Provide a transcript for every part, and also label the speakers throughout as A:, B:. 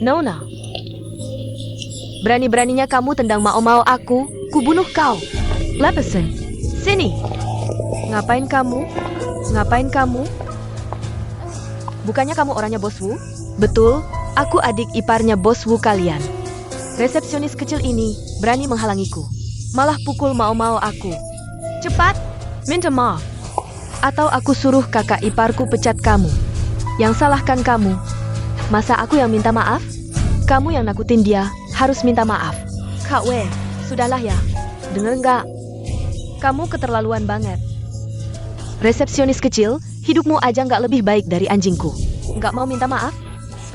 A: Nona, berani-beraninya kamu tendang mau aku, kubunuh kau. Leveson, sini. Ngapain kamu? Ngapain kamu? Bukannya kamu orangnya Bos Wu? Betul, aku adik iparnya Bos Wu kalian. Resepsionis kecil ini berani menghalangiku. Malah pukul mau aku. Cepat, minta maaf. Atau aku suruh kakak iparku pecat kamu. Yang salahkan kamu. Masa aku yang minta maaf? Kamu yang nakutin dia harus minta maaf. Kak Wei, sudahlah ya. Dengar nggak? Kamu keterlaluan banget. Resepsionis kecil, hidupmu aja nggak lebih baik dari anjingku. Nggak mau minta maaf?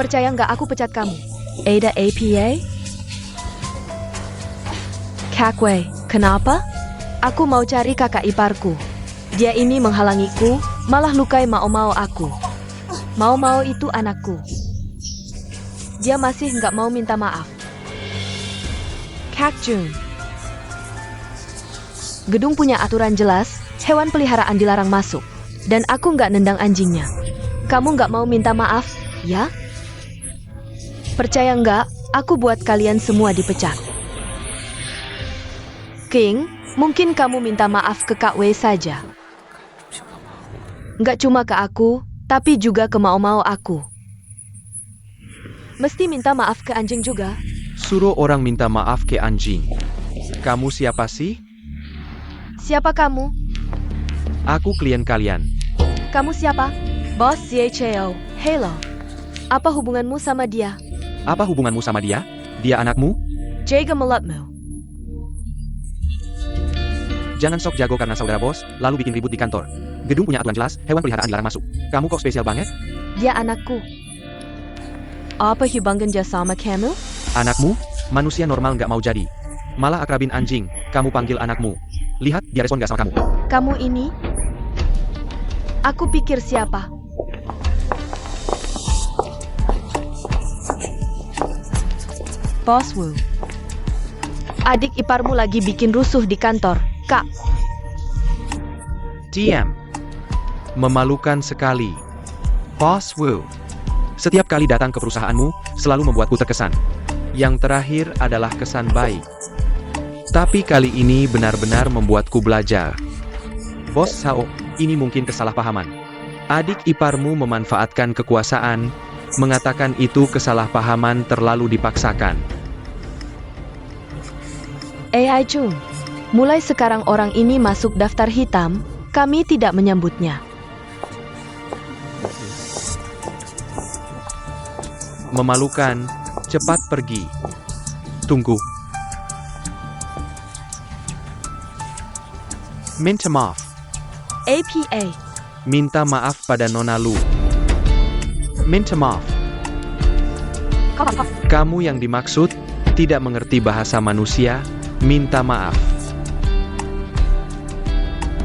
A: Percaya nggak aku pecat kamu? Ada APA? Kak Wei, kenapa? Aku mau cari kakak iparku. Dia ini menghalangiku, malah lukai mau aku. Mau itu anakku. Dia masih nggak mau minta maaf. Kak Jun. Gedung punya aturan jelas, hewan peliharaan dilarang masuk. Dan aku nggak nendang anjingnya. Kamu nggak mau minta maaf, ya? Percaya nggak, aku buat kalian semua dipecat. King, mungkin kamu minta maaf ke Kak Wei saja. Nggak cuma ke aku, tapi juga ke mau aku. Mesti minta maaf ke anjing juga.
B: Suruh orang minta maaf ke anjing. Kamu siapa sih?
A: Siapa kamu?
B: Aku klien kalian.
A: Kamu siapa? Bos CHO. Hello. Apa hubunganmu sama dia?
B: Apa hubunganmu sama dia? Dia anakmu?
A: Jaga mulutmu.
B: Jangan sok jago karena saudara bos, lalu bikin ribut di kantor. Gedung punya aturan jelas, hewan peliharaan dilarang masuk. Kamu kok spesial banget?
A: Dia anakku. Apa hubungan dia sama kamu?
B: Anakmu? Manusia normal nggak mau jadi. Malah akrabin anjing, kamu panggil anakmu. Lihat, dia respon nggak sama kamu.
A: Kamu ini? Aku pikir siapa? Bos Wu. Adik iparmu lagi bikin rusuh di kantor, Kak.
B: Diam. Memalukan sekali. Boss Wu. Setiap kali datang ke perusahaanmu, selalu membuatku terkesan. Yang terakhir adalah kesan baik. Tapi kali ini benar-benar membuatku belajar. Bos Sao, ini mungkin kesalahpahaman. Adik iparmu memanfaatkan kekuasaan, mengatakan itu kesalahpahaman terlalu dipaksakan.
A: AI Chung, mulai sekarang orang ini masuk daftar hitam, kami tidak menyambutnya.
B: Memalukan, cepat pergi. Tunggu. Minta maaf.
A: APA.
B: Minta maaf pada Nona Lu. Minta maaf. Kamu yang dimaksud, tidak mengerti bahasa manusia, minta maaf.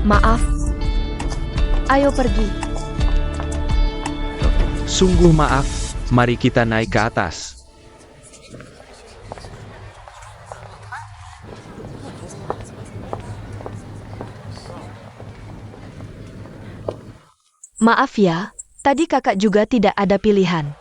A: Maaf. Ayo pergi.
B: Sungguh maaf, mari kita naik ke atas.
A: Maaf ya, tadi kakak juga tidak ada pilihan.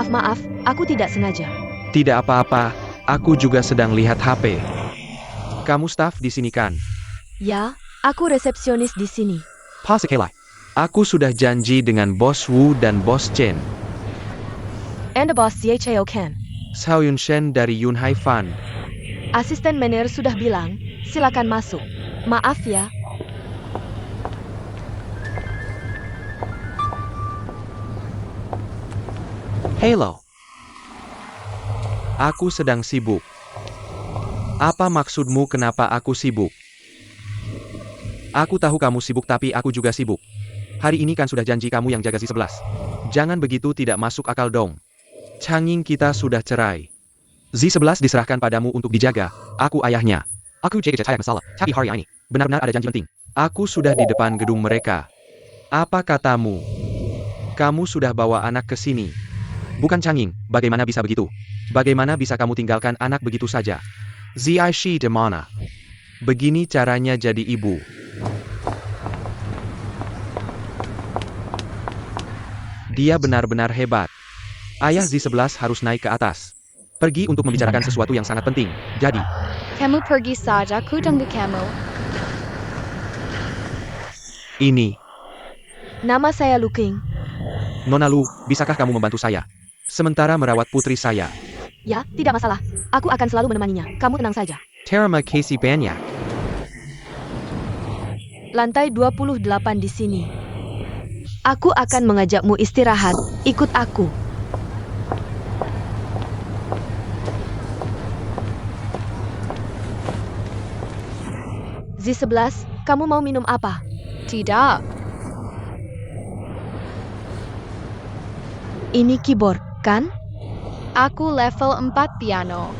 A: Maaf, aku tidak sengaja.
B: Tidak apa-apa, aku juga sedang lihat HP. Kamu staf di sini kan?
A: Ya, aku resepsionis di sini.
B: Pasekelai. Aku sudah janji dengan Bos Wu dan Bos Chen.
A: And the boss CHO Ken.
B: Xiao Yunshen dari Yunhai Fan.
A: Asisten manajer sudah bilang, silakan masuk. Maaf ya.
B: Hello. Aku sedang sibuk. Apa maksudmu kenapa aku sibuk? Aku tahu kamu sibuk tapi aku juga sibuk. Hari ini kan sudah janji kamu yang jaga Z11. Jangan begitu tidak masuk akal dong. Changing kita sudah cerai. Z11 diserahkan padamu untuk dijaga. Aku ayahnya. Aku jaga masalah. Tapi hari ini benar-benar ada janji penting. Aku sudah di depan gedung mereka. Apa katamu? Kamu sudah bawa anak ke sini. Bukan canging, bagaimana bisa begitu? Bagaimana bisa kamu tinggalkan anak begitu saja? Ziaishi de mana? Begini caranya jadi ibu. Dia benar-benar hebat. Ayah Z11 harus naik ke atas. Pergi untuk membicarakan sesuatu yang sangat penting. Jadi,
C: Kamu pergi saja, ku tunggu kamu.
B: ini.
A: Nama saya Luking.
B: Nona Lu, bisakah kamu membantu saya? Sementara merawat putri saya.
A: Ya, tidak masalah. Aku akan selalu menemaninya. Kamu tenang saja.
B: Terima kasih banyak.
A: Lantai 28 di sini. Aku akan mengajakmu istirahat. Ikut aku. Z11, kamu mau minum apa?
C: Tidak.
A: Ini keyboard, kan?
C: Aku level 4 piano.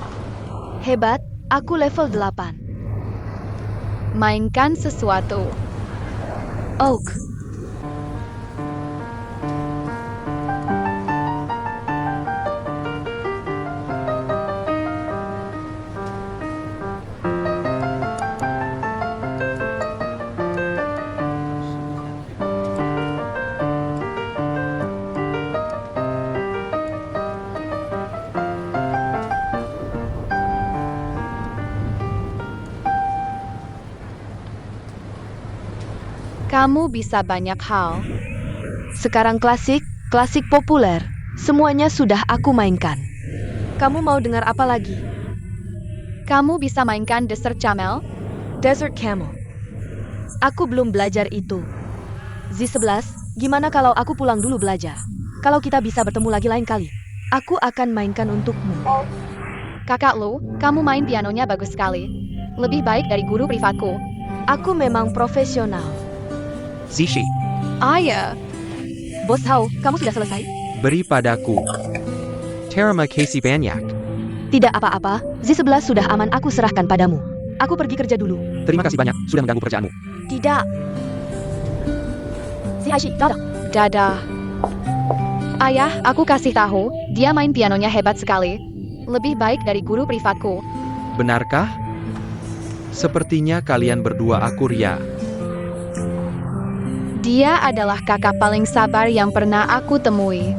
A: Hebat, aku level 8.
C: Mainkan sesuatu.
A: Oak.
C: Kamu bisa banyak hal.
A: Sekarang klasik, klasik populer. Semuanya sudah aku mainkan. Kamu mau dengar apa lagi?
C: Kamu bisa mainkan Desert Camel?
A: Desert Camel. Aku belum belajar itu. Z11, gimana kalau aku pulang dulu belajar? Kalau kita bisa bertemu lagi lain kali, aku akan mainkan untukmu.
C: Kakak Lu, kamu main pianonya bagus sekali. Lebih baik dari guru privatku.
A: Aku memang profesional.
B: Zishi,
C: Ayah.
A: Bos Hao, kamu sudah selesai?
B: beri padaku. Terima kasih banyak.
A: Tidak apa-apa, Z11 sudah aman, aku serahkan padamu. Aku pergi kerja dulu.
B: Terima kasih banyak, sudah mengganggu pekerjaanmu.
A: Tidak. Ziaishi, dadah.
C: Dadah. Ayah, aku kasih tahu, dia main pianonya hebat sekali. Lebih baik dari guru privatku.
B: Benarkah? Sepertinya kalian berdua aku ria.
C: Dia adalah kakak paling sabar yang pernah aku temui.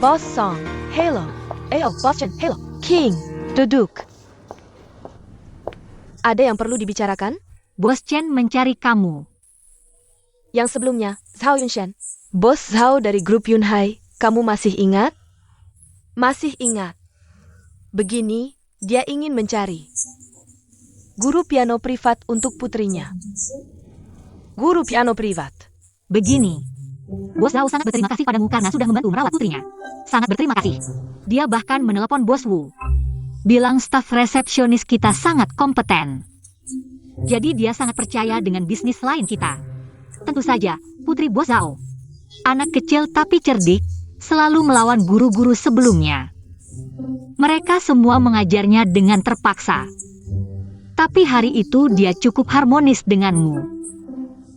A: Boss Song, Halo. Boss Chen, Halo. King, duduk. Ada yang perlu dibicarakan?
D: Bos Chen mencari kamu.
A: Yang sebelumnya, Zhao Yunshen. Bos Zhao dari grup Yunhai, kamu masih ingat? Masih ingat. Begini, dia ingin mencari guru piano privat untuk putrinya. Guru piano privat.
D: Begini, Bos Zhao sangat berterima kasih padamu karena sudah membantu merawat putrinya. Sangat berterima kasih. Dia bahkan menelepon Bos Wu. Bilang staf resepsionis kita sangat kompeten. Jadi dia sangat percaya dengan bisnis lain kita. Tentu saja, putri Bos Zhao. Anak kecil tapi cerdik, selalu melawan guru-guru sebelumnya. Mereka semua mengajarnya dengan terpaksa. Tapi hari itu dia cukup harmonis denganmu.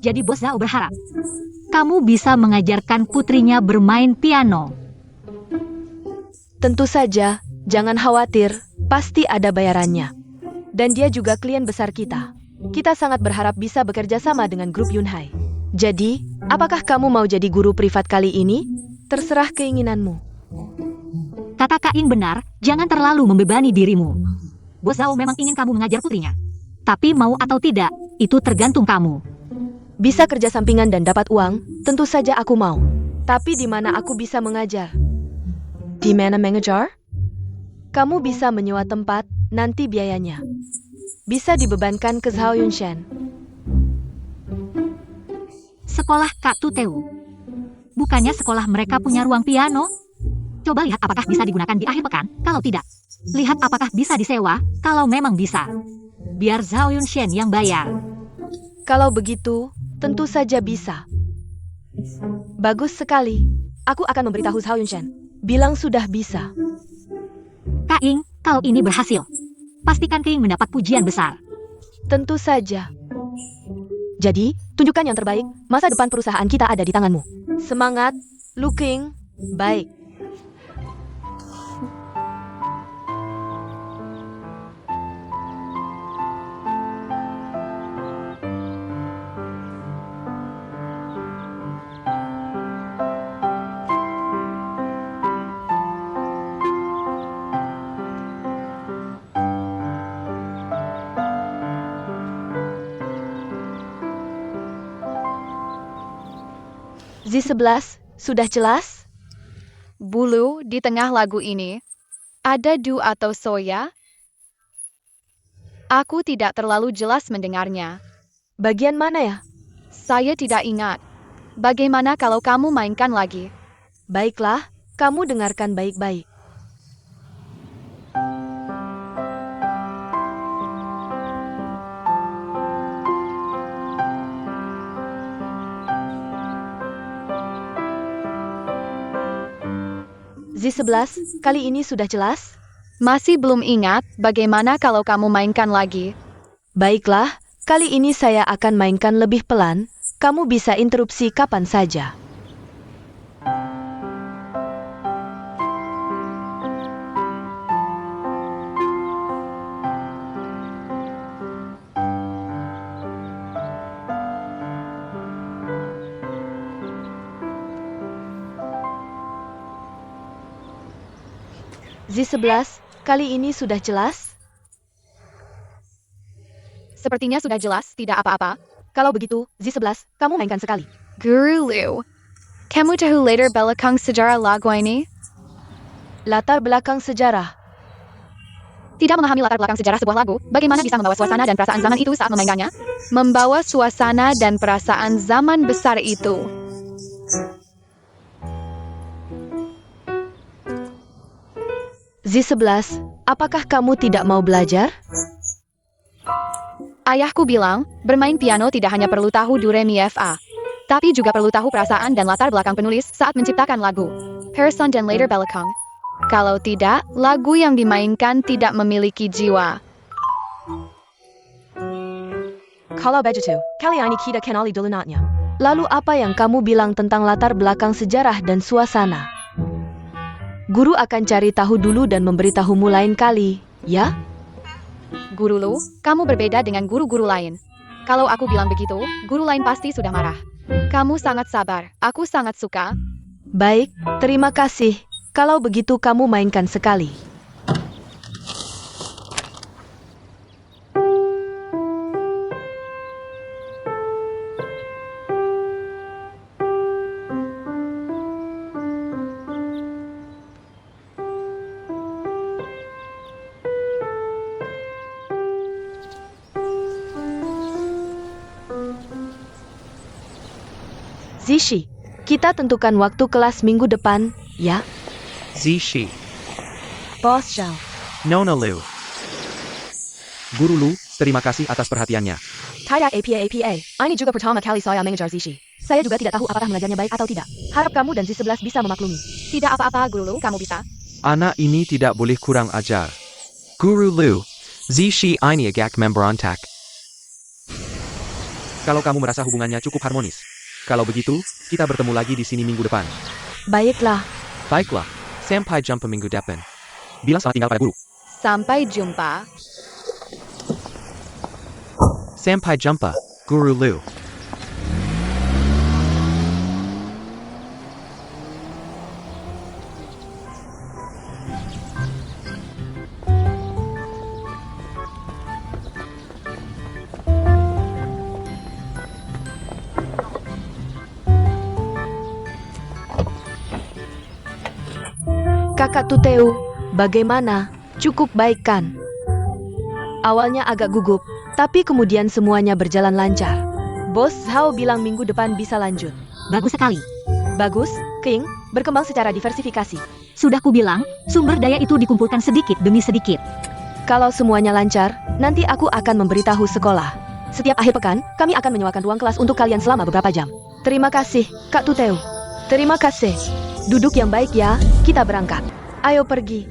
D: Jadi Bos Zhao berharap kamu bisa mengajarkan putrinya bermain piano.
A: Tentu saja, jangan khawatir, pasti ada bayarannya. Dan dia juga klien besar kita. Kita sangat berharap bisa bekerja sama dengan grup Yunhai. Jadi, apakah kamu mau jadi guru privat kali ini? Terserah keinginanmu.
D: Kata Kak Ying benar, jangan terlalu membebani dirimu. Bos Zhao memang ingin kamu mengajar putrinya. Tapi mau atau tidak, itu tergantung kamu.
A: Bisa kerja sampingan dan dapat uang, tentu saja aku mau. Tapi di mana aku bisa mengajar? Di mana mengajar? Kamu bisa menyewa tempat, nanti biayanya bisa dibebankan ke Zhao Yunshen.
D: Sekolah Kak Tuteu. Bukannya sekolah mereka punya ruang piano? Coba lihat apakah bisa digunakan di akhir pekan, kalau tidak. Lihat apakah bisa disewa, kalau memang bisa. Biar Zhao Yunshen yang bayar.
A: Kalau begitu, tentu saja bisa. Bagus sekali. Aku akan memberitahu Zhao Yunshan. Bilang sudah bisa.
D: Kak Ying, kau ini berhasil. Pastikan King mendapat pujian besar.
A: Tentu saja. Jadi, tunjukkan yang terbaik. Masa depan perusahaan kita ada di tanganmu. Semangat, Lu King. Baik. Z11, sudah jelas?
C: Bulu di tengah lagu ini. Ada du atau soya? Aku tidak terlalu jelas mendengarnya.
A: Bagian mana ya?
C: Saya tidak ingat. Bagaimana kalau kamu mainkan lagi?
A: Baiklah, kamu dengarkan baik-baik. Z11, kali ini sudah jelas?
C: Masih belum ingat, bagaimana kalau kamu mainkan lagi?
A: Baiklah, kali ini saya akan mainkan lebih pelan. Kamu bisa interupsi kapan saja. Z11, kali ini sudah jelas?
C: Sepertinya sudah jelas, tidak apa-apa.
A: Kalau begitu, Z11, kamu mainkan sekali.
C: Guru Lu, kamu tahu latar belakang sejarah lagu ini?
A: Latar belakang sejarah.
C: Tidak memahami latar belakang sejarah sebuah lagu, bagaimana bisa membawa suasana dan perasaan zaman itu saat memainkannya? Membawa suasana dan perasaan zaman besar itu.
A: Z11, apakah kamu tidak mau belajar?
C: Ayahku bilang, bermain piano tidak hanya perlu tahu do re mi fa, tapi juga perlu tahu perasaan dan latar belakang penulis saat menciptakan lagu. Person dan latar belakang. Kalau tidak, lagu yang dimainkan tidak memiliki jiwa.
A: Kalau begitu, kali ini kita kenali dulu notnya. Lalu apa yang kamu bilang tentang latar belakang sejarah dan suasana? Guru akan cari tahu dulu dan memberitahumu lain kali, ya?
C: Guru Lu, kamu berbeda dengan guru-guru lain. Kalau aku bilang begitu, guru lain pasti sudah marah. Kamu sangat sabar, aku sangat suka.
A: Baik, terima kasih. Kalau begitu kamu mainkan sekali. Zishi, kita tentukan waktu kelas minggu depan, ya?
B: Zishi.
A: Bos Zhao.
B: Nona Lu. Guru Lu, terima kasih atas perhatiannya.
A: Tidak APA. Ini juga pertama kali saya mengejar Zishi. Saya juga tidak tahu apakah mengajarnya baik atau tidak. Harap kamu dan Z11 bisa memaklumi.
C: Tidak apa-apa, Guru Lu, kamu bisa.
B: Anak ini tidak boleh kurang ajar. Guru Lu, Zishi ini agak memberontak. Kalau kamu merasa hubungannya cukup harmonis. Kalau begitu, kita bertemu lagi di sini minggu depan.
A: Baiklah.
B: Baiklah, sampai jumpa minggu depan. Bilang selamat tinggal pada guru.
C: Sampai jumpa.
B: Sampai jumpa, Guru Lu.
A: Kakak Tuteu, bagaimana? Cukup baik kan? Awalnya agak gugup, tapi kemudian semuanya berjalan lancar. Bos Zhao bilang minggu depan bisa lanjut.
D: Bagus sekali.
A: Bagus, King, berkembang secara diversifikasi.
D: Sudah kubilang, sumber daya itu dikumpulkan sedikit demi sedikit.
A: Kalau semuanya lancar, nanti aku akan memberitahu sekolah. Setiap akhir pekan, kami akan menyewakan ruang kelas untuk kalian selama beberapa jam. Terima kasih, Kak Tuteu. Terima kasih. Duduk yang baik ya, kita berangkat. Ayo pergi.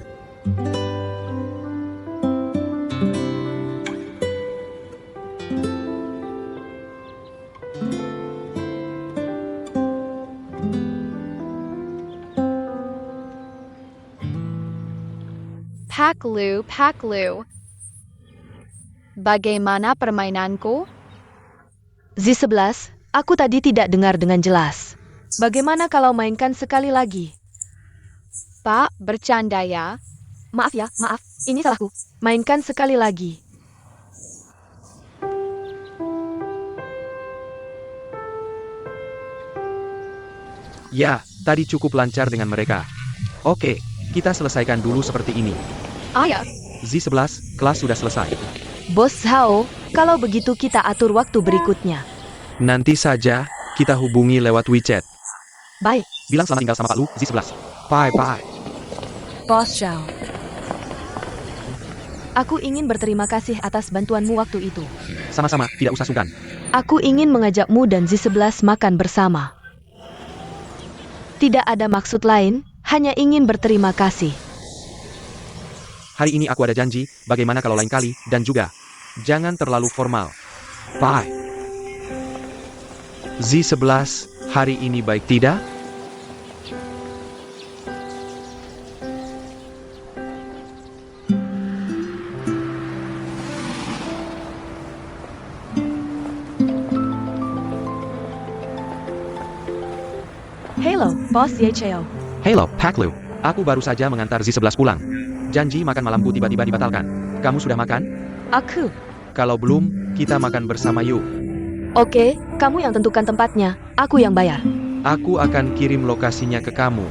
C: Paklu. Bagaimana permainanku?
A: Z11, aku tadi tidak dengar dengan jelas. Bagaimana kalau mainkan sekali lagi?
C: Pak, bercanda ya.
A: Maaf ya, maaf. Ini salahku. Mainkan sekali lagi.
B: Ya, tadi cukup lancar dengan mereka. Oke, kita selesaikan dulu seperti ini.
C: Ayah,
B: Z11, kelas sudah selesai.
A: Bos Zhao, kalau begitu kita atur waktu berikutnya.
B: Nanti saja, kita hubungi lewat WeChat.
A: Baik,
B: Bilang selamat tinggal sama Pak Lu, Z11. Bye-bye.
A: Bos Zhao. Aku ingin berterima kasih atas bantuanmu waktu itu.
B: Sama-sama, tidak usah sungkan.
A: Aku ingin mengajakmu dan Z11 makan bersama. Tidak ada maksud lain, hanya ingin berterima kasih.
B: Hari ini aku ada janji, bagaimana kalau lain kali, dan juga, jangan terlalu formal. Bye. Z11, hari ini baik tidak?
A: Hello, Bos Yecheo.
B: Halo, Pak Lu. Aku baru saja mengantar Z11 pulang. Janji makan malamku tiba-tiba dibatalkan. Kamu sudah makan?
A: Aku.
B: Kalau belum, kita makan bersama yuk.
A: Oke, kamu yang tentukan tempatnya, aku yang bayar.
B: Aku akan kirim lokasinya ke kamu.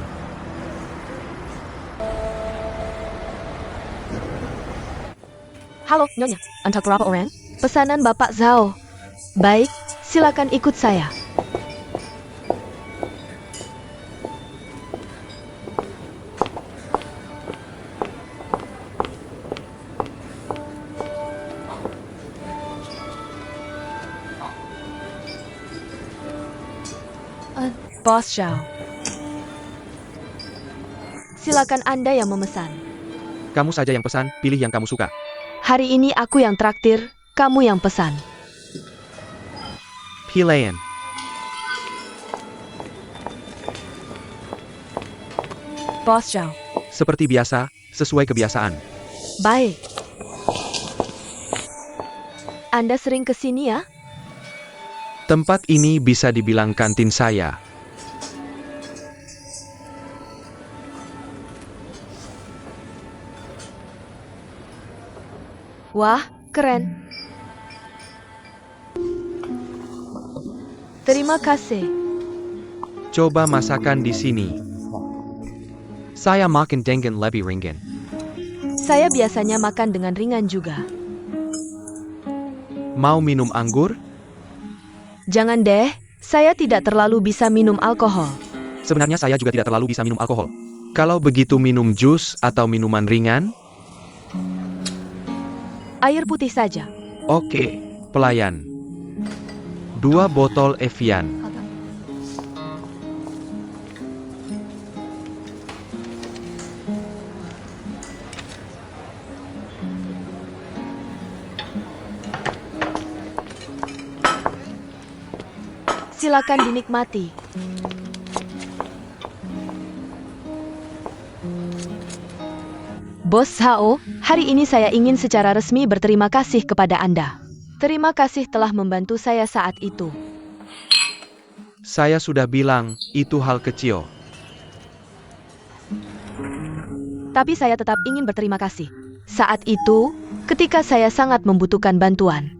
A: Halo, Nyonya. Untuk berapa orang? Pesanan Bapak Zhao. Baik, silakan ikut saya. Bos Zhao. Silakan Anda yang memesan.
B: Kamu saja yang pesan, pilih yang kamu suka.
A: Hari ini aku yang traktir, kamu yang pesan.
B: Pilihan.
A: Bos Zhao.
B: Seperti biasa, sesuai kebiasaan.
A: Baik. Anda sering ke sini ya?
B: Tempat ini bisa dibilang kantin saya.
A: Wah, keren. Terima kasih.
B: Coba masakan di sini. Saya makan dengan lebih ringan.
A: Saya biasanya makan dengan ringan juga.
B: Mau minum anggur?
A: Jangan deh, saya tidak terlalu bisa minum alkohol.
B: Sebenarnya saya juga tidak terlalu bisa minum alkohol. Kalau begitu minum jus atau minuman ringan?
A: Air putih saja.
B: Oke, pelayan. 2 botol Evian.
A: Silakan dinikmati. Bos Zhao, hari ini saya ingin secara resmi berterima kasih kepada Anda. Terima kasih telah membantu saya saat itu.
B: Saya sudah bilang, itu hal kecil.
A: Tapi saya tetap ingin berterima kasih. Saat itu, ketika saya sangat membutuhkan bantuan.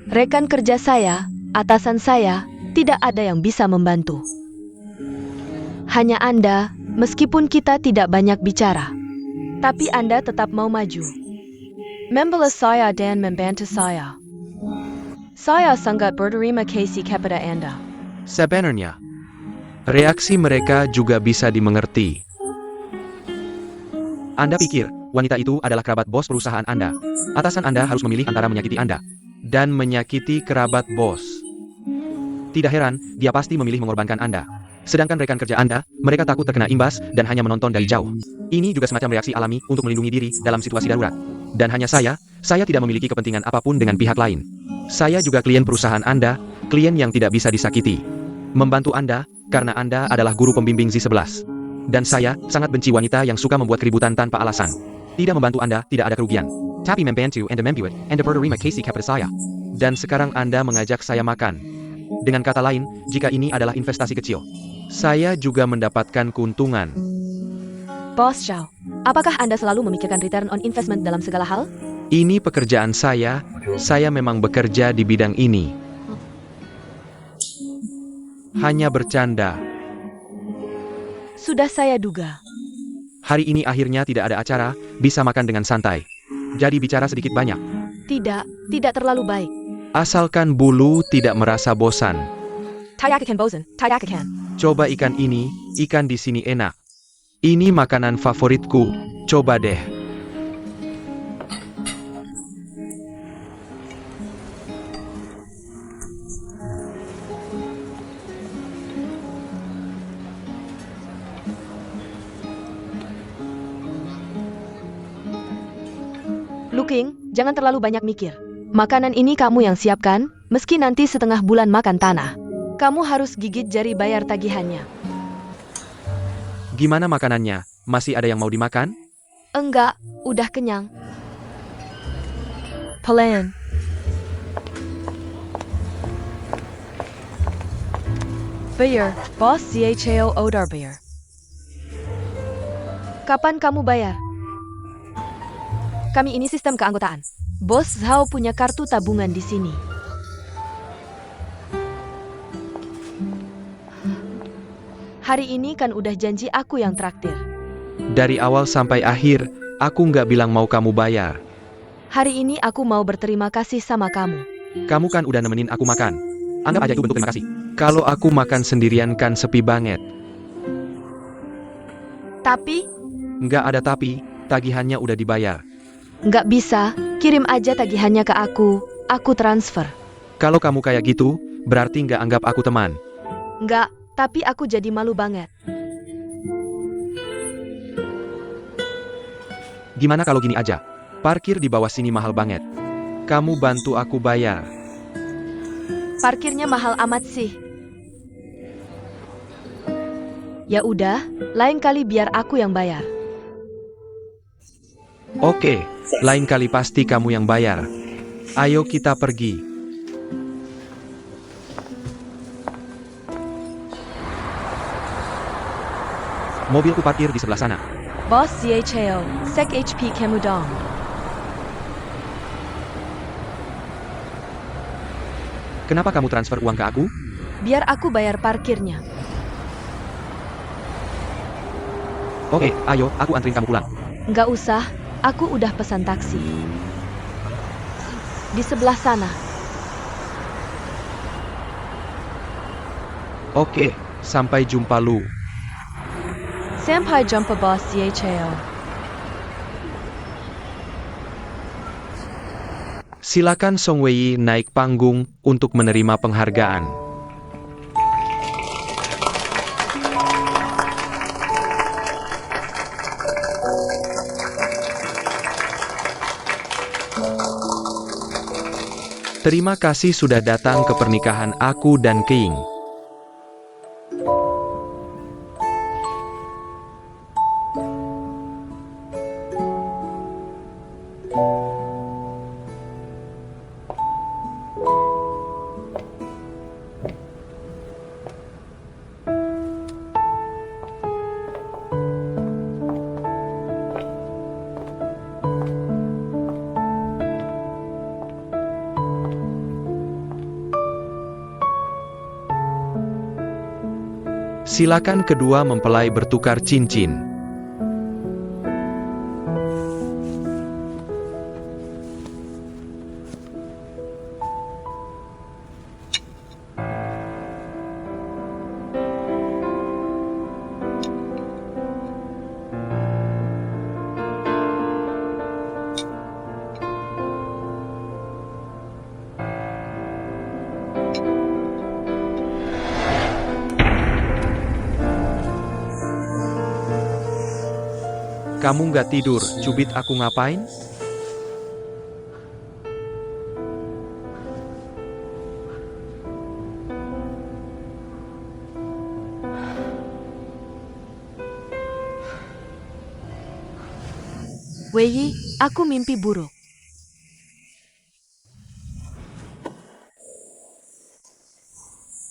A: Rekan kerja saya, atasan saya, tidak ada yang bisa membantu. Hanya Anda, meskipun kita tidak banyak bicara. Tapi Anda tetap mau maju. Membela saya dan membantu saya. Saya sangat berterima kasih kepada Anda.
B: Sebenarnya, reaksi mereka juga bisa dimengerti. Anda pikir, wanita itu adalah kerabat bos perusahaan Anda. Atasan Anda harus memilih antara menyakiti Anda dan menyakiti kerabat bos. Tidak heran, dia pasti memilih mengorbankan Anda. Sedangkan rekan kerja Anda, mereka takut terkena imbas dan hanya menonton dari jauh. Ini juga semacam reaksi alami untuk melindungi diri dalam situasi darurat. Dan hanya saya tidak memiliki kepentingan apapun dengan pihak lain. Saya juga klien perusahaan Anda, klien yang tidak bisa disakiti. Membantu Anda, karena Anda adalah guru pembimbing Z11. Dan saya sangat benci wanita yang suka membuat keributan tanpa alasan. Tidak membantu Anda, tidak ada kerugian. Tapi membantu Anda membuat Anda berterima kasih kepada saya. Dan sekarang Anda mengajak saya makan. Dengan kata lain, jika ini adalah investasi kecil, saya juga mendapatkan keuntungan.
A: Bos Zhao, apakah Anda selalu memikirkan return on investment dalam segala hal?
B: Ini pekerjaan saya memang bekerja di bidang ini. Hanya bercanda.
A: Sudah saya duga.
B: Hari ini akhirnya tidak ada acara, bisa makan dengan santai. Jadi bicara sedikit banyak.
A: Tidak terlalu baik.
B: Asalkan bulu tidak merasa bosan.
A: Tayakikan bosan, tayakikan.
B: Coba ikan ini, ikan di sini enak. Ini makanan favoritku, coba deh.
A: Luking, jangan terlalu banyak mikir. Makanan ini kamu yang siapkan, meski nanti setengah bulan makan tanah. Kamu harus gigit jari bayar tagihannya.
B: Gimana makanannya? Masih ada yang mau dimakan?
A: Enggak, udah kenyang. Pelan. Bayar, Bos Zhao Odar bayar. Kapan kamu bayar? Kami ini sistem keanggotaan. Bos Zhao punya kartu tabungan di sini. Hari ini kan udah janji aku yang traktir.
B: Dari awal sampai akhir, aku nggak bilang mau kamu bayar.
A: Hari ini aku mau berterima kasih sama kamu.
B: Kamu kan udah nemenin aku makan. Anggap aja itu bentuk terima kasih. Kalau aku makan sendirian kan sepi banget.
A: Tapi,
B: Nggak ada tapi, tagihannya udah dibayar.
A: nggak bisa, kirim aja tagihannya ke aku transfer.
B: Kalau kamu kayak gitu, berarti nggak anggap aku teman.
A: Nggak, tapi aku jadi malu banget.
B: Gimana kalau gini aja? Parkir di bawah sini mahal banget. Kamu bantu aku bayar.
A: Parkirnya mahal amat sih. Ya udah, lain kali biar aku yang bayar.
B: Oke, lain kali pasti kamu yang bayar. Ayo kita pergi. Mobilku parkir di sebelah sana.
A: Bos Zhao, Sek HP Kemudong.
B: Kenapa kamu transfer uang ke aku?
A: Biar aku bayar parkirnya.
B: Oke, ayo, aku anterin kamu pulang.
A: Nggak usah, aku udah pesan taksi. Di sebelah sana.
B: Oke, sampai jumpa Lu.
A: Sampai jumpa Bos Zhao.
B: Silakan Song Wei naik panggung untuk menerima penghargaan. Terima kasih sudah datang ke pernikahan aku dan King. Silakan kedua mempelai bertukar cincin. Kamu nggak tidur, cubit aku ngapain?
A: Wei, aku mimpi buruk.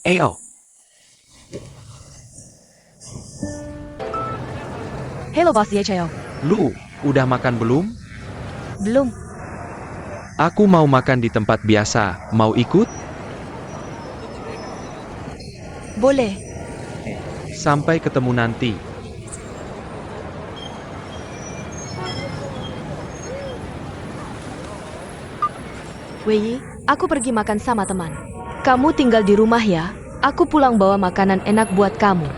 B: Ayo,
A: Halo bos ZHO.
B: lu, udah makan belum?
A: Belum.
B: Aku mau makan di tempat biasa, mau ikut?
A: Boleh.
B: Sampai ketemu nanti.
A: Wei, aku pergi makan sama teman. Kamu tinggal di rumah ya. Aku pulang bawa makanan enak buat kamu.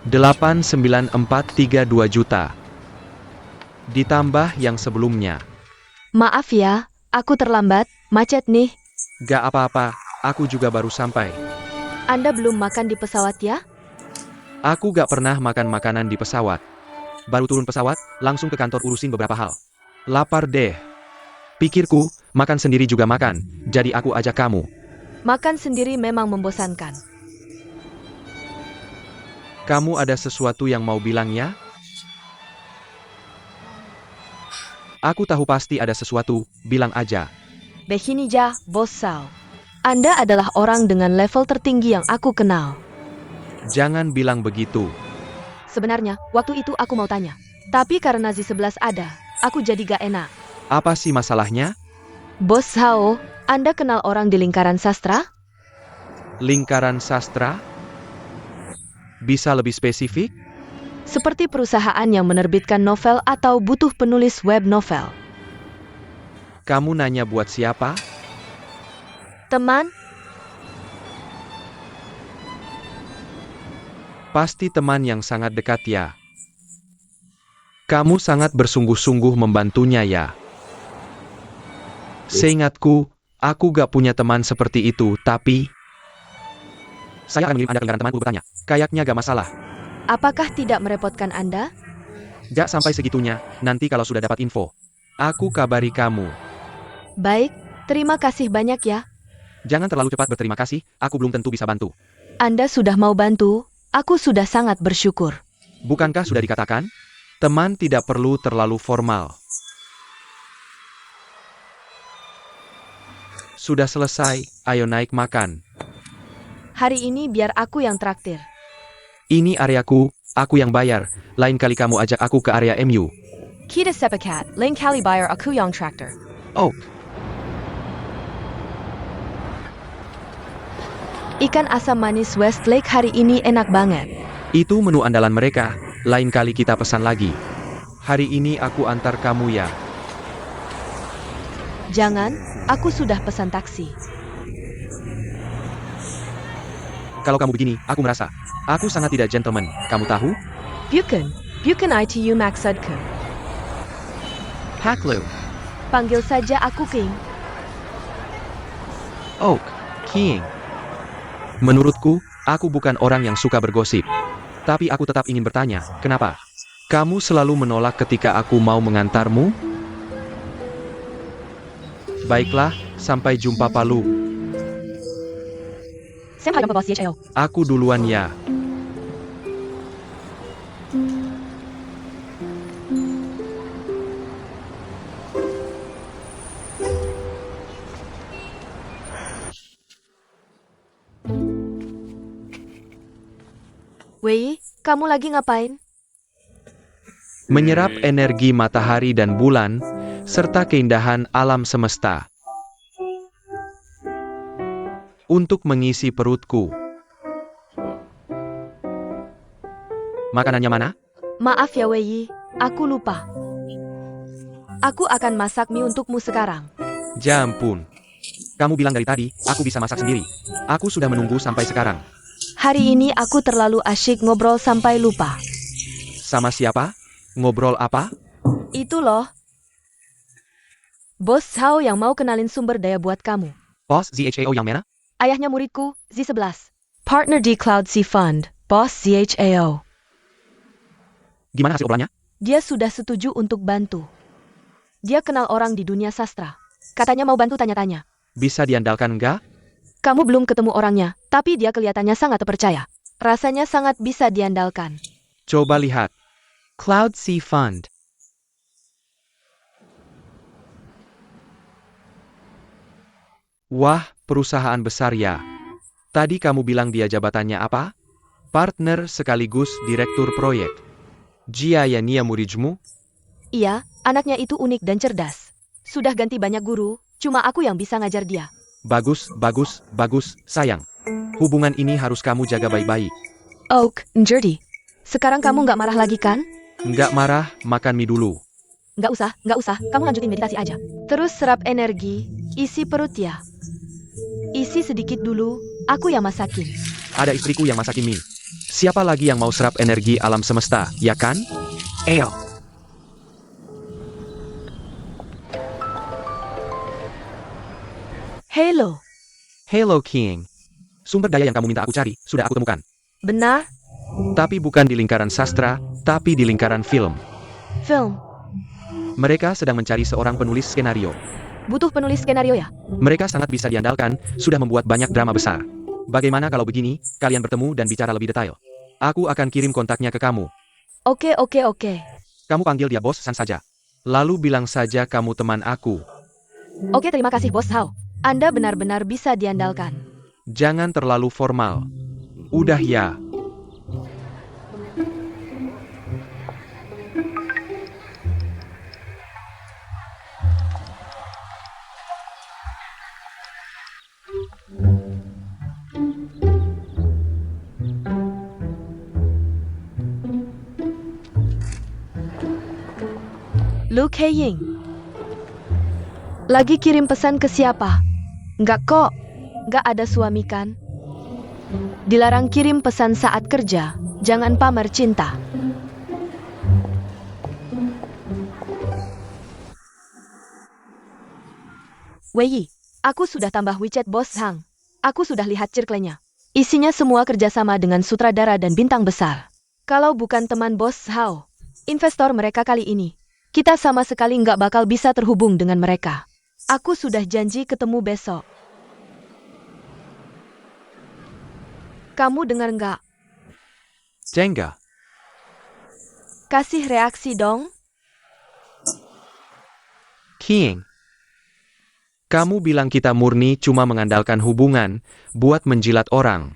B: 89432 juta. Ditambah yang sebelumnya.
A: Maaf ya, aku terlambat, macet nih.
B: Gak apa-apa, aku juga baru sampai.
A: Anda belum makan di pesawat ya?
B: Aku gak pernah makan makanan di pesawat. Baru turun pesawat, langsung ke kantor urusin beberapa hal. Lapar deh. Pikirku, makan sendiri juga makan, jadi aku ajak kamu.
A: Makan sendiri memang membosankan.
B: Kamu ada sesuatu yang mau bilang ya? Aku tahu pasti ada sesuatu, bilang aja.
A: Behinija, Bos Sao. Anda adalah orang dengan level tertinggi yang aku kenal.
B: Jangan bilang begitu.
A: Sebenarnya, waktu itu aku mau tanya. Tapi karena Z11 ada, aku jadi gak enak.
B: Apa sih masalahnya?
A: Bos Sao, Anda kenal orang di lingkaran sastra?
B: Lingkaran sastra? Bisa lebih spesifik?
A: Seperti perusahaan yang menerbitkan novel atau butuh penulis web novel.
B: Kamu nanya buat siapa?
A: Teman,
B: Pasti teman yang sangat dekat ya. Kamu sangat bersungguh-sungguh membantunya ya. Seingatku, aku gak punya teman seperti itu, tapi... Saya akan mengirim Anda ke lingkaran temanku bertanya. Kayaknya gak masalah.
A: apakah tidak merepotkan Anda?
B: Gak sampai segitunya, nanti kalau sudah dapat info. Aku kabari kamu.
A: Baik, terima kasih banyak ya.
B: Jangan terlalu cepat berterima kasih, aku belum tentu bisa bantu.
A: Anda sudah mau bantu, aku sudah sangat bersyukur.
B: Bukankah sudah dikatakan? Teman tidak perlu terlalu formal. Sudah selesai, ayo naik makan.
A: Hari ini biar aku yang traktir.
B: Ini areaku, aku yang bayar. Lain kali kamu ajak aku ke area MU.
A: Kita sepakat, lain kali bayar aku yang traktir.
B: Oh,
A: Ikan asam manis Westlake hari ini enak banget.
B: itu menu andalan mereka. Lain kali kita pesan lagi. Hari ini aku antar kamu ya.
A: Jangan, aku sudah pesan taksi.
B: Kalau kamu begini, aku merasa. Aku sangat tidak gentleman, kamu tahu?
A: Bukan itu maksudku.
B: Haklu.
A: Panggil saja aku King.
B: Oak, King. Menurutku, aku bukan orang yang suka bergosip. Tapi aku tetap ingin bertanya, kenapa? Kamu selalu menolak ketika aku mau mengantarmu? Baiklah, sampai jumpa Palu. Aku duluan ya.
A: Wei, kamu lagi ngapain?
B: Menyerap energi matahari dan bulan, serta keindahan alam semesta. Untuk mengisi perutku. Makanannya mana?
A: Maaf ya Wei, aku lupa. Aku akan masak mie untukmu sekarang.
B: Ya ampun. Kamu bilang dari tadi, aku bisa masak sendiri. Aku sudah menunggu sampai sekarang.
A: Hari ini aku terlalu asyik ngobrol sampai lupa.
B: Sama siapa? Ngobrol apa?
A: Itu loh. Bos Sao yang mau kenalin sumber daya buat kamu.
B: Bos ZHAO yang mana?
A: Ayahnya muridku, Z11. Partner di Cloud Sea Fund, Bos ZHAO.
B: Gimana hasil obrolannya?
A: Dia sudah setuju untuk bantu. Dia kenal orang di dunia sastra. Katanya mau bantu tanya-tanya.
B: Bisa diandalkan nggak?
A: Kamu belum ketemu orangnya, tapi dia kelihatannya sangat terpercaya. Rasanya sangat bisa diandalkan.
B: Coba lihat. Cloud Sea Fund. Wah, perusahaan besar ya. Tadi kamu bilang dia jabatannya apa? Partner sekaligus direktur proyek. Jia ya Nia muridmu?
A: Iya, anaknya itu unik dan cerdas. Sudah ganti banyak guru, cuma aku yang bisa ngajar dia.
B: Bagus, bagus, bagus, sayang. Hubungan ini harus kamu jaga baik-baik.
A: Oak, Njurdi. Sekarang kamu nggak marah lagi kan?
B: Nggak marah, makan mie dulu.
A: Nggak usah. Kamu lanjutin meditasi aja. Terus serap energi, isi perut ya. Isi sedikit dulu, aku yang masakin.
B: Ada istriku yang masakin mie. Siapa lagi yang mau serap energi alam semesta, ya kan? Eyo.
A: Hello.
B: Hello King. Sumber daya yang kamu minta aku cari, sudah aku temukan.
A: Benar?
B: Tapi bukan di lingkaran sastra, tapi di lingkaran film.
A: Film.
B: Mereka sedang mencari seorang penulis skenario.
A: Butuh penulis skenario ya?
B: Mereka sangat bisa diandalkan, sudah membuat banyak drama besar. Bagaimana kalau begini, kalian bertemu dan bicara lebih detail? Aku akan kirim kontaknya ke kamu.
A: Oke.
B: Kamu panggil dia Bos San saja. Lalu bilang saja kamu teman aku.
A: Oke, terima kasih Bos Hao. Anda benar-benar bisa diandalkan.
B: Jangan terlalu formal. Udah ya.
A: Lu Heying. Lagi kirim pesan ke siapa? Nggak kok. Nggak ada suami kan? Dilarang kirim pesan saat kerja. Jangan pamer cinta. Wei, aku sudah tambah WeChat Bos Hang. Aku sudah lihat circle-nya. Isinya semua kerjasama dengan sutradara dan bintang besar. Kalau bukan teman Bos Hao, investor mereka kali ini, kita sama sekali nggak bakal bisa terhubung dengan mereka. Aku sudah janji ketemu besok. Kamu dengar nggak?
B: Jengga.
A: Kasih reaksi dong.
B: King. Kamu bilang kita murni cuma mengandalkan hubungan, buat menjilat orang.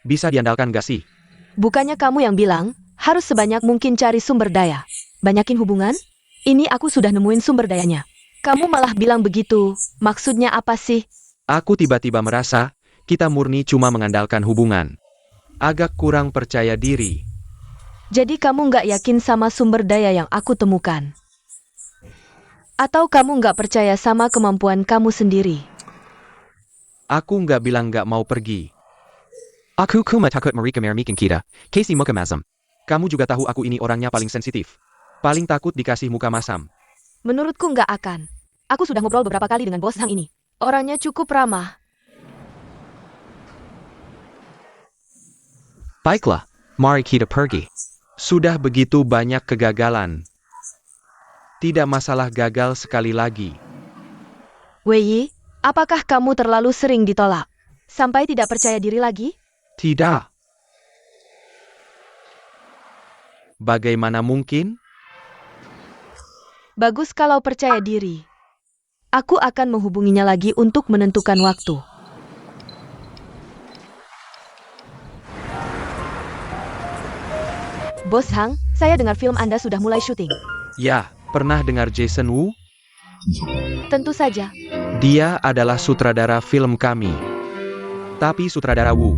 B: Bisa diandalkan gak sih?
A: Bukannya kamu yang bilang, harus sebanyak mungkin cari sumber daya. Banyakin hubungan? Ini aku sudah nemuin sumber dayanya. Kamu malah bilang begitu, maksudnya apa sih?
B: Aku tiba-tiba merasa, kita murni cuma mengandalkan hubungan. Agak kurang percaya diri.
A: Jadi kamu nggak yakin sama sumber daya yang aku temukan? Atau kamu nggak percaya sama kemampuan kamu sendiri?
B: Aku nggak bilang nggak mau pergi. Aku cuma takut mereka meremehkan kita, Casey muka masam. Kamu juga tahu aku ini orangnya paling sensitif. Paling takut dikasih muka masam.
A: Menurutku nggak akan. Aku sudah ngobrol beberapa kali dengan Bos Hang ini. Orangnya cukup ramah.
B: Baiklah, mari kita pergi. Sudah begitu banyak kegagalan. Tidak masalah gagal sekali lagi.
A: Wei, apakah kamu terlalu sering ditolak? Sampai tidak percaya diri lagi?
B: Tidak. Bagaimana mungkin?
A: Bagus kalau percaya diri. Aku akan menghubunginya lagi untuk menentukan waktu. Bos Hang, saya dengar film Anda sudah mulai syuting.
B: Ya, pernah dengar Jason Wu?
A: Tentu saja.
B: Dia adalah sutradara film kami. Tapi sutradara Wu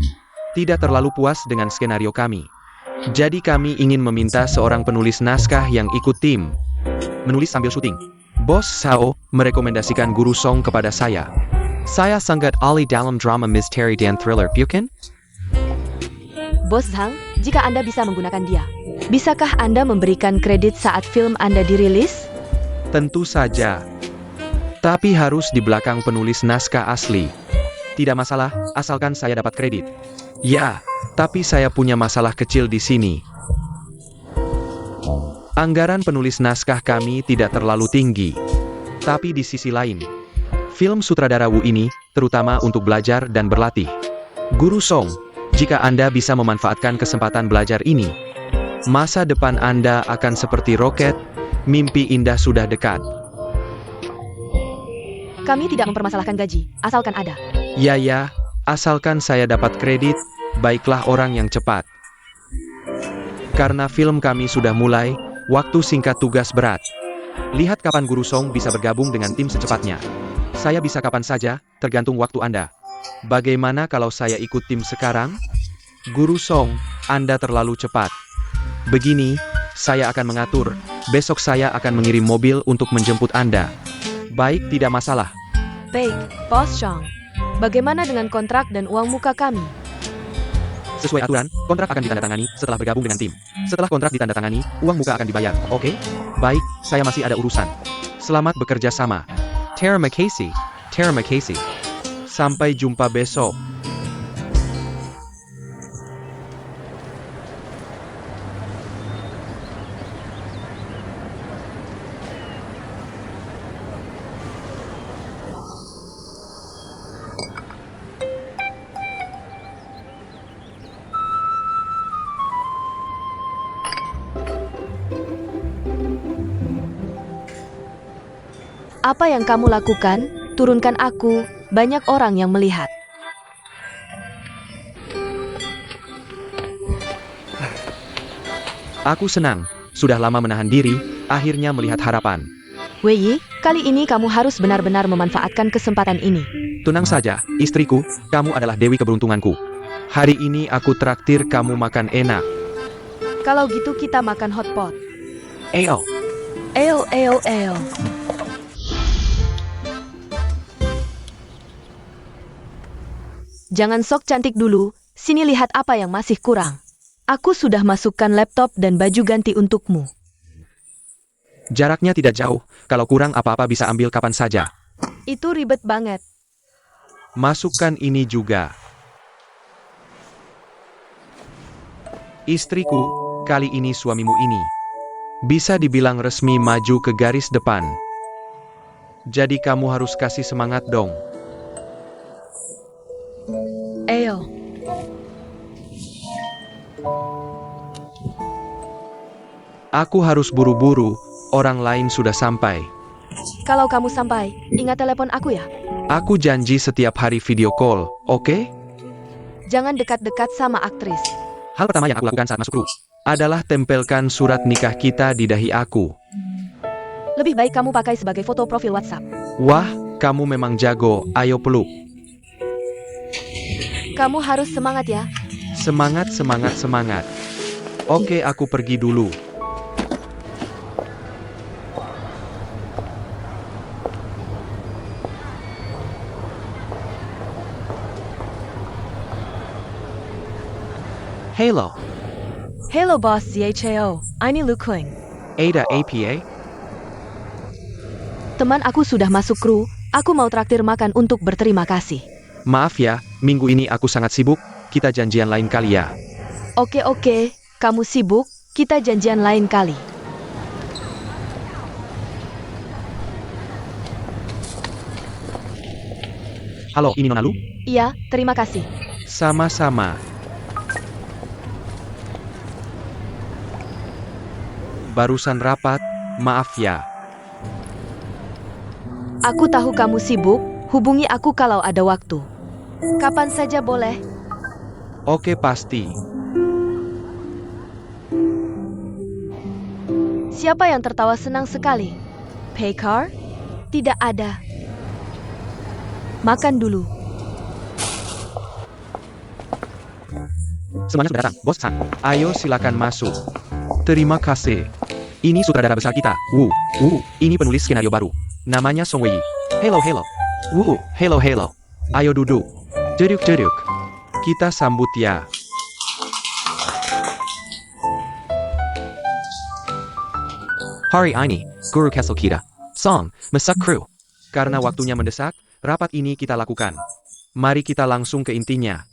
B: tidak terlalu puas dengan skenario kami. Jadi kami ingin meminta seorang penulis naskah yang ikut tim. Menulis sambil syuting. Bos Sao merekomendasikan Guru Song kepada saya. Saya sangat ahli dalam drama misteri dan thriller, bukan?
A: Bos Hang, jika Anda bisa menggunakan dia, bisakah Anda memberikan kredit saat film Anda dirilis?
B: Tentu saja. Tapi harus di belakang penulis naskah asli. Tidak masalah, asalkan saya dapat kredit. Ya, tapi saya punya masalah kecil di sini. Anggaran penulis naskah kami tidak terlalu tinggi. Tapi di sisi lain, film sutradara Wu ini terutama untuk belajar dan berlatih. Guru Song, jika Anda bisa memanfaatkan kesempatan belajar ini, masa depan Anda akan seperti roket, mimpi indah sudah dekat.
A: Kami tidak mempermasalahkan gaji, asalkan ada.
B: Ya, asalkan saya dapat kredit, baiklah orang yang cepat. Karena film kami sudah mulai, waktu singkat tugas berat. Lihat kapan Guru Song bisa bergabung dengan tim secepatnya. Saya bisa kapan saja, tergantung waktu Anda. Bagaimana kalau saya ikut tim sekarang? Guru Song, Anda terlalu cepat. Begini, saya akan mengatur, besok saya akan mengirim mobil untuk menjemput Anda. Baik, tidak masalah.
A: Baik, Bos Chang. Bagaimana dengan kontrak dan uang muka kami?
B: Sesuai aturan, kontrak akan ditandatangani setelah bergabung dengan tim. Setelah kontrak ditandatangani, uang muka akan dibayar, oke? Baik, saya masih ada urusan. Selamat bekerja sama. Terima kasih. Sampai jumpa besok.
A: Apa yang kamu lakukan? Turunkan aku, banyak orang yang melihat.
B: Aku senang, sudah lama menahan diri, akhirnya melihat harapan.
A: Wei, kali ini kamu harus benar-benar memanfaatkan kesempatan ini.
B: Tenang saja, istriku, kamu adalah dewi keberuntunganku. Hari ini aku traktir kamu makan enak.
A: Kalau gitu kita makan hotpot.
B: Ayo.
A: Eo. Jangan sok cantik dulu, sini lihat apa yang masih kurang. Aku sudah masukkan laptop dan baju ganti untukmu.
B: Jaraknya tidak jauh, kalau kurang apa-apa bisa ambil kapan saja.
A: Itu ribet banget.
B: Masukkan ini juga. Istriku, kali ini suamimu ini. Bisa dibilang resmi maju ke garis depan. Jadi kamu harus kasih semangat dong.
A: Eo.
B: Aku harus buru-buru, orang lain sudah sampai.
A: Kalau kamu sampai, ingat telepon aku ya.
B: Aku janji setiap hari video call, oke?
A: Jangan dekat-dekat sama aktris.
B: Hal pertama yang aku lakukan saat masuk kru adalah tempelkan surat nikah kita di dahi aku.
A: Lebih baik kamu pakai sebagai foto profil WhatsApp.
B: Wah, kamu memang jago, ayo peluk.
A: Kamu harus semangat ya.
B: Semangat. Oke, aku pergi dulu.
A: Hello boss ZHAO, ini Lu Kuing.
B: Ada APA?
A: Teman aku sudah masuk kru, aku mau traktir makan untuk berterima kasih.
B: Maaf ya, minggu ini aku sangat sibuk, kita janjian lain kali ya.
A: Oke, kamu sibuk, kita janjian lain kali.
B: Halo, ini Nona Lu?
A: Iya, terima kasih.
B: Sama-sama. Barusan rapat, maaf ya.
A: Aku tahu kamu sibuk, hubungi aku kalau ada waktu. Kapan saja boleh.
B: Oke, pasti.
A: Siapa yang tertawa senang sekali? Paykar? Tidak ada. Makan dulu.
B: Semuanya sudah datang, Bos San. Ayo silakan masuk. Terima kasih. Ini sutradara besar kita, Wu. Ini penulis skenario baru. Namanya Song Wei. Hello. Wu, hello. Ayo duduk. Duduk. Kita sambut ya. Hari ini, Guru Kesel kita. Song, masak kru. Karena waktunya mendesak, rapat ini kita lakukan. Mari kita langsung ke intinya.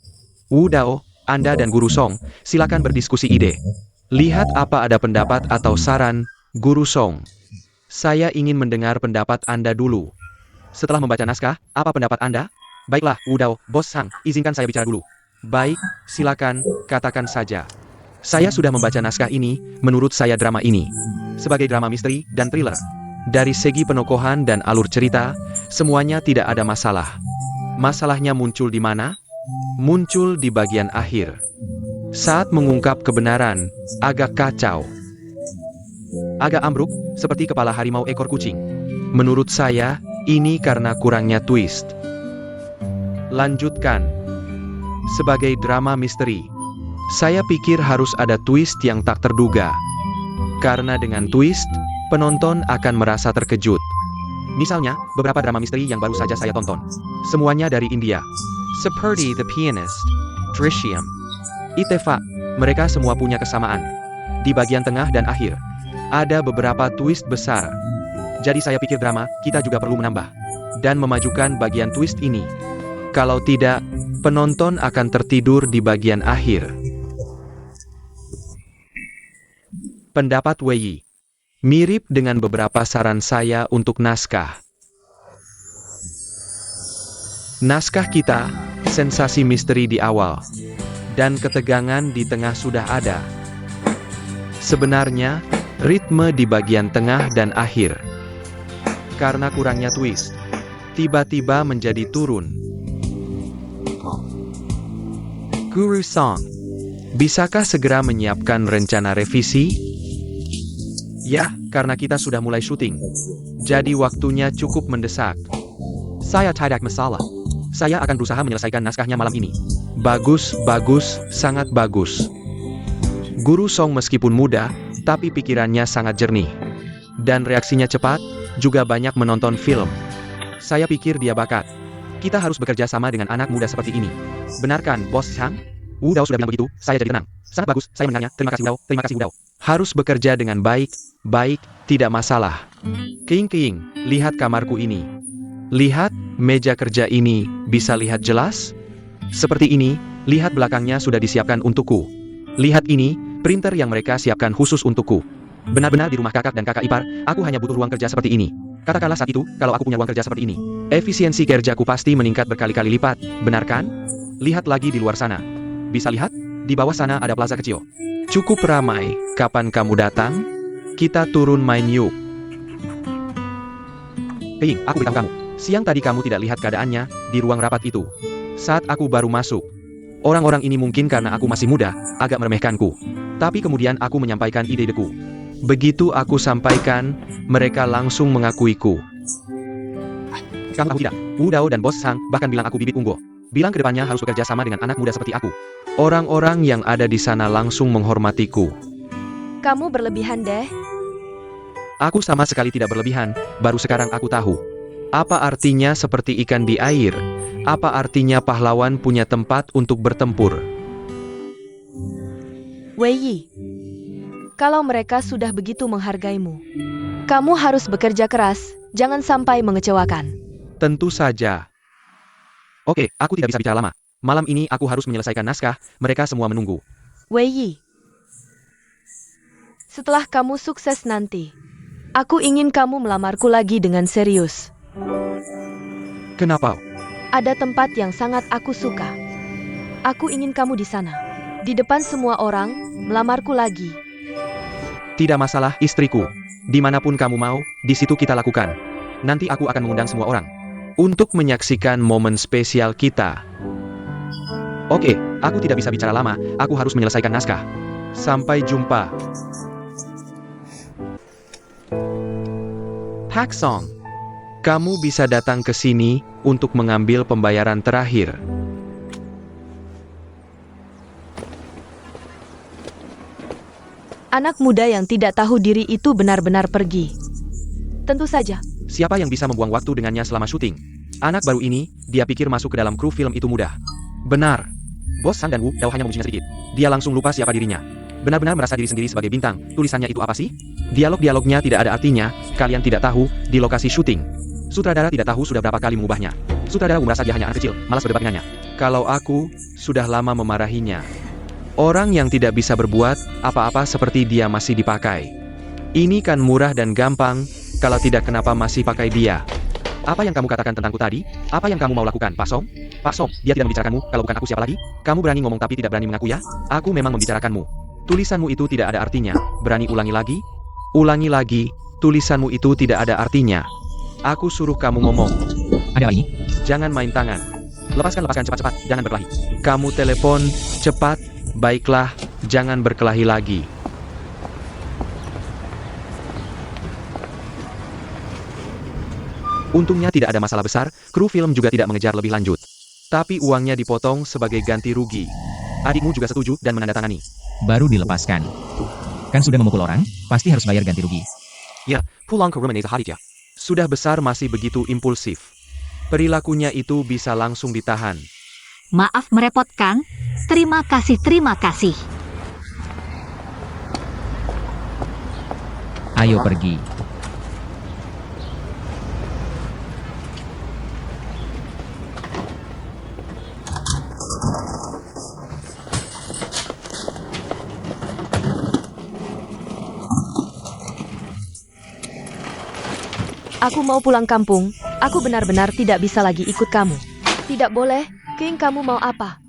B: Wu Dao, Anda dan Guru Song, silakan berdiskusi ide. Lihat apa ada pendapat atau saran Guru Song. Saya ingin mendengar pendapat Anda dulu. Setelah membaca naskah, apa pendapat Anda? Baiklah, Wu Dao, Bos Sang, izinkan saya bicara dulu. Baik, silakan, katakan saja. Saya sudah membaca naskah ini, menurut saya drama ini sebagai drama misteri dan thriller. Dari segi penokohan dan alur cerita, semuanya tidak ada masalah. Masalahnya muncul di mana? Muncul di bagian akhir. Saat mengungkap kebenaran, agak kacau. Agak ambruk, seperti kepala harimau ekor kucing. Menurut saya, ini karena kurangnya twist. Lanjutkan. Sebagai drama misteri, saya pikir harus ada twist yang tak terduga. Karena dengan twist, penonton akan merasa terkejut. Misalnya, beberapa drama misteri yang baru saja saya tonton. Semuanya dari India. Seperti The Pianist, Drishyam, Ittefaaq, mereka semua punya kesamaan. Di bagian tengah dan akhir, ada beberapa twist besar. Jadi saya pikir drama, kita juga perlu menambah dan memajukan bagian twist ini. Kalau tidak, penonton akan tertidur di bagian akhir. Pendapat Wei Yi mirip dengan beberapa saran saya untuk naskah. Naskah kita, sensasi misteri di awal, dan ketegangan di tengah sudah ada. Sebenarnya, ritme di bagian tengah dan akhir, karena kurangnya twist, tiba-tiba menjadi turun. Guru Song, bisakah segera menyiapkan rencana revisi? Ya, karena kita sudah mulai syuting. Jadi waktunya cukup mendesak. Saya tidak masalah. Saya akan berusaha menyelesaikan naskahnya malam ini. Bagus, bagus, sangat bagus. Guru Song meskipun muda, tapi pikirannya sangat jernih. Dan reaksinya cepat, juga banyak menonton film. Saya pikir dia bakat. Kita harus bekerja sama dengan anak muda seperti ini. Benarkan, Bos Sang? Wu Dao sudah bilang begitu, saya jadi tenang. Sangat bagus, saya mendengarnya. Terima kasih Wu Dao, terima kasih Wu Dao. Harus bekerja dengan baik, tidak masalah. King, lihat kamarku ini. Lihat, meja kerja ini, bisa lihat jelas? Seperti ini, lihat belakangnya sudah disiapkan untukku. Lihat ini, printer yang mereka siapkan khusus untukku. Benar-benar di rumah kakak dan kakak ipar, aku hanya butuh ruang kerja seperti ini. Katakanlah saat itu, kalau aku punya ruang kerja seperti ini, efisiensi kerjaku pasti meningkat berkali-kali lipat, benar kan? Lihat lagi di luar sana. Bisa lihat? Di bawah sana ada plaza kecil. Cukup ramai, kapan kamu datang? Kita turun main yuk. Ping, aku beritahu kamu. Siang tadi kamu tidak lihat keadaannya, di ruang rapat itu. Saat aku baru masuk. Orang-orang ini mungkin karena aku masih muda, agak meremehkanku. Tapi kemudian aku menyampaikan ide-ideku. Begitu aku sampaikan, mereka langsung mengakuiku. Kamu tahu tidak, Wu Dao dan Bos Sang bahkan bilang aku bibit unggul. Bilang kedepannya harus bekerja sama dengan anak muda seperti aku. Orang-orang yang ada di sana langsung menghormatiku.
A: Kamu berlebihan deh.
B: Aku sama sekali tidak berlebihan, baru sekarang aku tahu. Apa artinya seperti ikan di air? Apa artinya pahlawan punya tempat untuk bertempur?
A: Wei Yi, kalau mereka sudah begitu menghargaimu, kamu harus bekerja keras, jangan sampai mengecewakan.
B: Tentu saja. Oke, aku tidak bisa bicara lama. Malam ini aku harus menyelesaikan naskah, mereka semua menunggu.
A: Wei Yi, setelah kamu sukses nanti, aku ingin kamu melamarku lagi dengan serius.
B: Kenapa?
A: Ada tempat yang sangat aku suka. Aku ingin kamu di sana. Di depan semua orang, melamarku lagi.
B: Tidak masalah, istriku. Dimanapun kamu mau, di situ kita lakukan. Nanti aku akan mengundang semua orang untuk menyaksikan momen spesial kita. Oke, aku tidak bisa bicara lama, aku harus menyelesaikan naskah. Sampai jumpa. Pak Song, kamu bisa datang ke sini untuk mengambil pembayaran terakhir.
A: Anak muda yang tidak tahu diri itu benar-benar pergi. Tentu saja.
B: Siapa yang bisa membuang waktu dengannya selama syuting? Anak baru ini, dia pikir masuk ke dalam kru film itu mudah. Benar. Bos Sang dan Wu Dao hanya memujinya sedikit. Dia langsung lupa siapa dirinya. Benar-benar merasa diri sendiri sebagai bintang. Tulisannya itu apa sih? Dialog-dialognya tidak ada artinya. Kalian tidak tahu di lokasi syuting. Sutradara tidak tahu sudah berapa kali mengubahnya. Sutradara merasa dia hanya anak kecil, malas berdebat dengannya. Kalau aku, sudah lama memarahinya. Orang yang tidak bisa berbuat apa-apa seperti dia masih dipakai. Ini kan murah dan gampang, kalau tidak kenapa masih pakai dia? Apa yang kamu katakan tentangku tadi? Apa yang kamu mau lakukan, Pak Song? Pak Song, dia tidak membicarakanmu, kalau bukan aku siapa lagi? Kamu berani ngomong tapi tidak berani mengaku ya? Aku memang membicarakanmu. Tulisanmu itu tidak ada artinya. Berani ulangi lagi? Ulangi lagi, tulisanmu itu tidak ada artinya. Aku suruh kamu ngomong.
E: Ada apa ini?
B: Jangan main tangan. Lepaskan cepat-cepat, jangan berkelahi. Kamu telepon, cepat. Baiklah, jangan berkelahi lagi. Untungnya tidak ada masalah besar, kru film juga tidak mengejar lebih lanjut. Tapi uangnya dipotong sebagai ganti rugi. Adikmu juga setuju dan menandatangani.
E: Baru dilepaskan. Kan sudah memukul orang, pasti harus bayar ganti rugi.
B: Ya, pulang ke rumah Hadija. Sudah besar masih begitu impulsif. Perilakunya itu bisa langsung ditahan.
D: Maaf merepotkan. Terima kasih, terima kasih.
E: Ayo pergi.
A: Aku mau pulang kampung. Aku benar-benar tidak bisa lagi ikut kamu. Tidak boleh. King, kamu mau apa?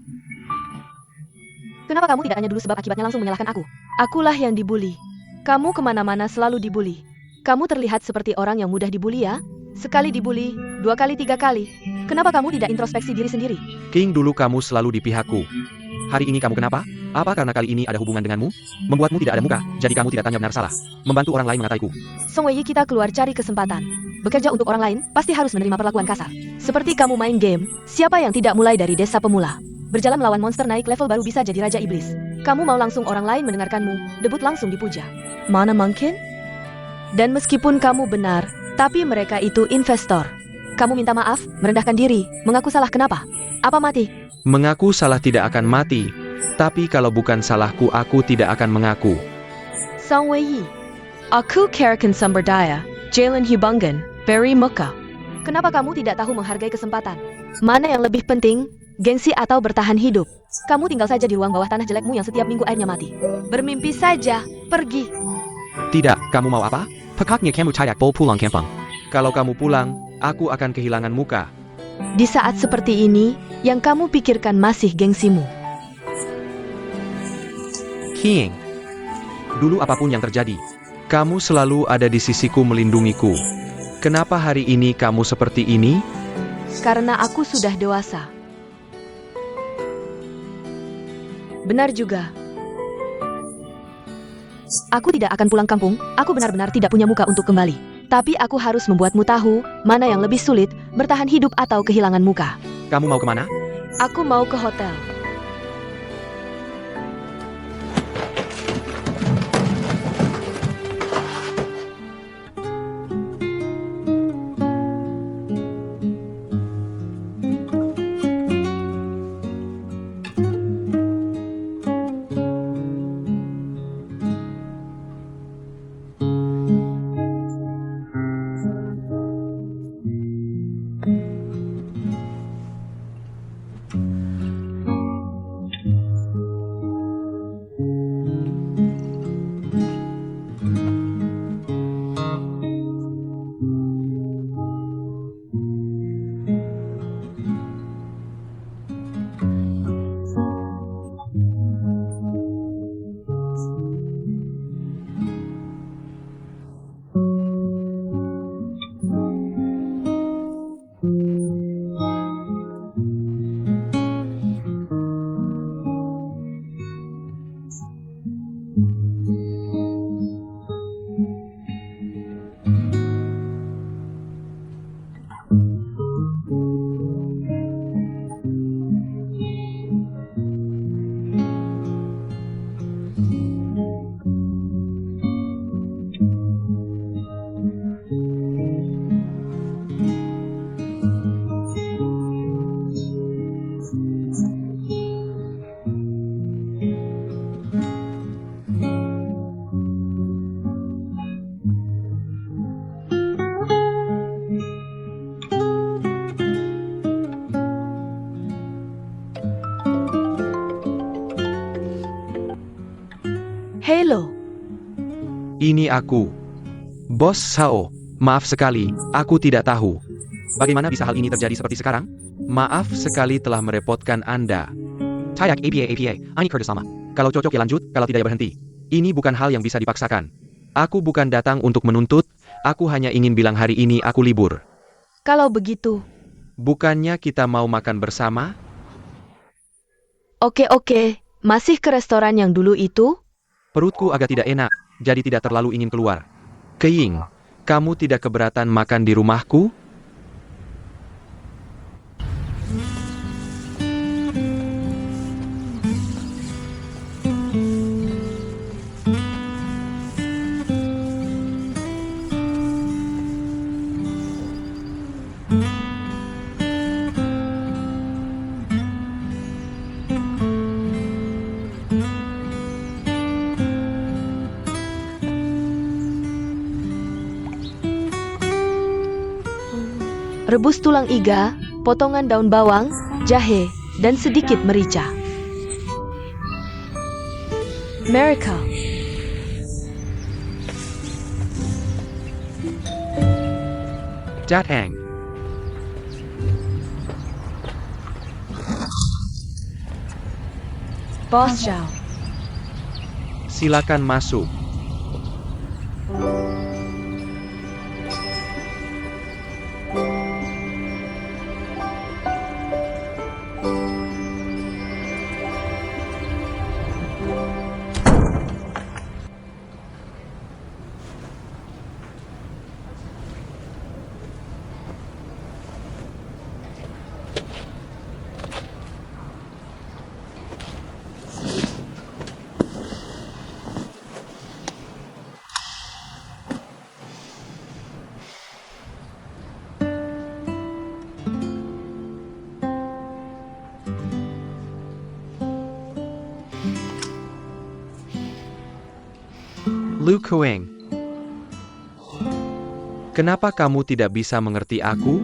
A: Kenapa kamu tidak tanya dulu sebab akibatnya langsung menyalahkan aku? Akulah yang dibully. Kamu kemana-mana selalu dibully. Kamu terlihat seperti orang yang mudah dibully ya? Sekali dibully, 2 kali, 3 kali. Kenapa kamu tidak introspeksi diri sendiri?
B: King, dulu kamu selalu di pihakku. Hari ini kamu kenapa? Apa karena kali ini ada hubungan denganmu? Membuatmu tidak ada muka, jadi kamu tidak tanya benar salah. Membantu orang lain mengataiku.
A: Song Wei, kita keluar cari kesempatan. Bekerja untuk orang lain, pasti harus menerima perlakuan kasar. Seperti kamu main game, siapa yang tidak mulai dari desa pemula? Berjalan melawan monster naik level baru bisa jadi Raja Iblis. Kamu mau langsung orang lain mendengarkanmu, debut langsung dipuja. Mana mungkin? Dan meskipun kamu benar, tapi mereka itu investor. Kamu minta maaf, merendahkan diri, mengaku salah kenapa? Apa mati?
B: Mengaku salah tidak akan mati, tapi kalau bukan salahku aku tidak akan mengaku.
A: Song Wei, aku Karakan Sumberdaya, Jalen Hubungan, Barry Muka. Kenapa kamu tidak tahu menghargai kesempatan? Mana yang lebih penting, gengsi atau bertahan hidup? Kamu tinggal saja di ruang bawah tanah jelekmu yang setiap minggu airnya mati. Bermimpi saja, pergi.
B: Tidak, kamu mau apa? Pekaknya kamu tidak boleh pulang kampung. Kalau kamu pulang, aku akan kehilangan muka.
A: Di saat seperti ini, yang kamu pikirkan masih gengsimu.
B: King, dulu apapun yang terjadi, kamu selalu ada di sisiku melindungiku. Kenapa hari ini kamu seperti ini?
A: Karena aku sudah dewasa. Benar juga. Aku tidak akan pulang kampung, aku benar-benar tidak punya muka untuk kembali. Tapi aku harus membuatmu tahu, mana yang lebih sulit, bertahan hidup atau kehilangan muka.
B: Kamu mau kemana?
A: Aku mau ke hotel.
B: Ini aku. Bos Sao, maaf sekali, aku tidak tahu. Bagaimana bisa hal ini terjadi seperti sekarang? Maaf sekali telah merepotkan Anda. Tayak APA, Ani Curtis sama. Kalau cocok ya lanjut, kalau tidak ya berhenti. Ini bukan hal yang bisa dipaksakan. Aku bukan datang untuk menuntut, aku hanya ingin bilang hari ini aku libur.
A: Kalau begitu,
B: Bukannya kita mau makan bersama?
A: oke, masih ke restoran yang dulu itu?
B: Perutku agak tidak enak, jadi tidak terlalu ingin keluar. Keying, kamu tidak keberatan makan di rumahku?
A: Rebus tulang iga, potongan daun bawang, jahe, dan sedikit merica. Miracle.
B: Datang.
A: Boss Zhao.
B: Silakan masuk. Lu Kueng. Kenapa kamu tidak bisa mengerti aku?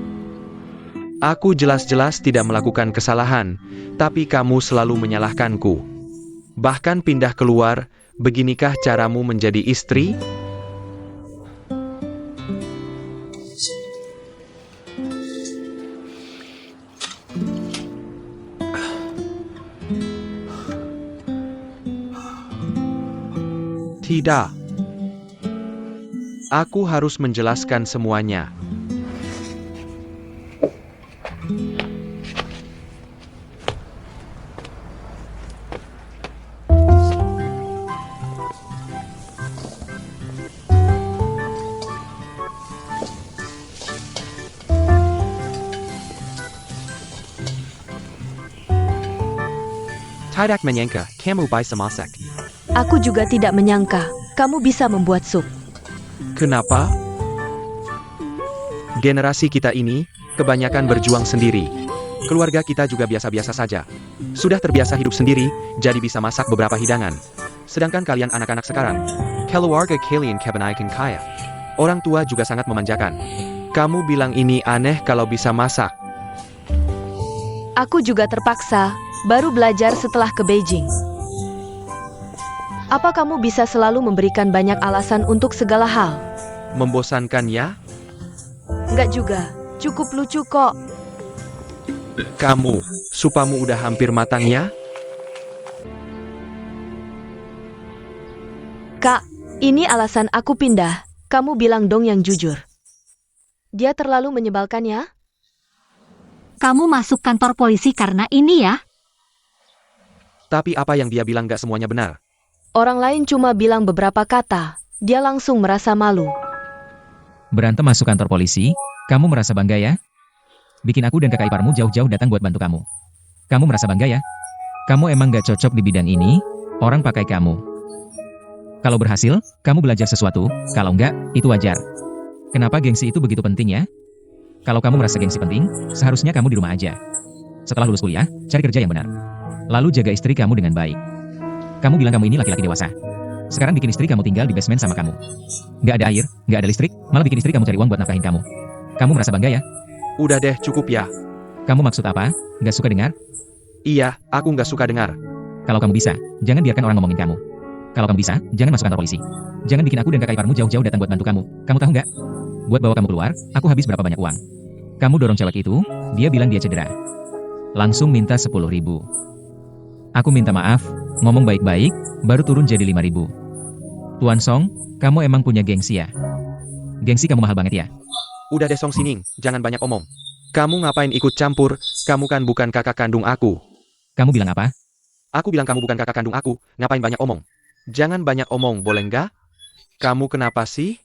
B: Aku jelas-jelas tidak melakukan kesalahan, tapi kamu selalu menyalahkanku. Bahkan pindah keluar, beginikah caramu menjadi istri? Tidak. Aku harus menjelaskan semuanya. Tidak menyangka kamu bisa masak.
A: Aku juga tidak menyangka kamu bisa membuat sup.
B: Kenapa? Generasi kita ini kebanyakan berjuang sendiri. Keluarga kita juga biasa-biasa saja. Sudah terbiasa hidup sendiri, jadi bisa masak beberapa hidangan. Sedangkan kalian anak-anak sekarang, keluarga kalian kebanyakan kaya. Orang tua juga sangat memanjakan. Kamu bilang ini aneh kalau bisa masak.
A: Aku juga terpaksa, baru belajar setelah ke Beijing. Apa kamu bisa selalu memberikan banyak alasan untuk segala hal?
B: Membosankan ya?
A: Enggak juga, cukup lucu kok.
B: Kamu, supamu udah hampir matang ya?
A: Kak, ini alasan aku pindah. Kamu bilang dong yang jujur. Dia terlalu menyebalkan ya?
D: Kamu masuk kantor polisi karena ini ya?
B: Tapi apa yang dia bilang gak semuanya benar.
A: Orang lain cuma bilang beberapa kata. Dia langsung merasa malu.
E: Berantem masuk kantor polisi, kamu merasa bangga ya? Bikin aku dan kakak iparmu jauh-jauh datang buat bantu kamu. Kamu merasa bangga ya? Kamu emang gak cocok di bidang ini, orang pakai kamu. Kalau berhasil, kamu belajar sesuatu, kalau enggak, itu wajar. Kenapa gengsi itu begitu penting ya? Kalau kamu merasa gengsi penting, seharusnya kamu di rumah aja. Setelah lulus kuliah, cari kerja yang benar. Lalu jaga istri kamu dengan baik. Kamu bilang kamu ini laki-laki dewasa. Sekarang bikin istri kamu tinggal di basement sama kamu. Nggak ada air, nggak ada listrik, malah bikin istri kamu cari uang buat nafkahin kamu. Kamu merasa bangga ya?
B: Udah deh, cukup ya.
E: Kamu maksud apa? Nggak suka dengar?
B: Iya, aku nggak suka dengar.
E: Kalau kamu bisa, jangan biarkan orang ngomongin kamu. Kalau kamu bisa, jangan masuk kantor polisi. Jangan bikin aku dan kakak iparmu jauh-jauh datang buat bantu kamu. Kamu tahu nggak? Buat bawa kamu keluar, aku habis berapa banyak uang. Kamu dorong cewek itu, dia bilang dia cedera. Langsung minta 10.000. Aku minta maaf, ngomong baik-baik, baru turun jadi 5.000. Tuan Song, kamu emang punya gengsi ya? Gengsi kamu mahal banget ya?
B: Udah deh Song Sining, jangan banyak omong. Kamu ngapain ikut campur? Kamu kan bukan kakak kandung aku.
E: Kamu bilang apa?
B: Aku bilang kamu bukan kakak kandung aku, ngapain banyak omong? Jangan banyak omong, boleh nggak? Kamu kenapa sih?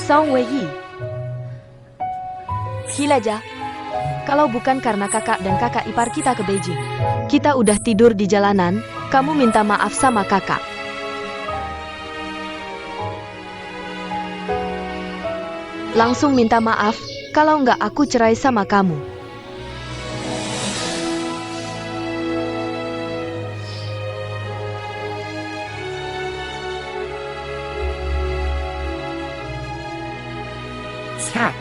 A: Song Wei. Hilaja. Kalau bukan karena kakak dan kakak ipar kita ke Beijing, kita udah tidur di jalanan, kamu minta maaf sama kakak. Langsung minta maaf, kalau nggak aku cerai sama kamu.
B: Kak.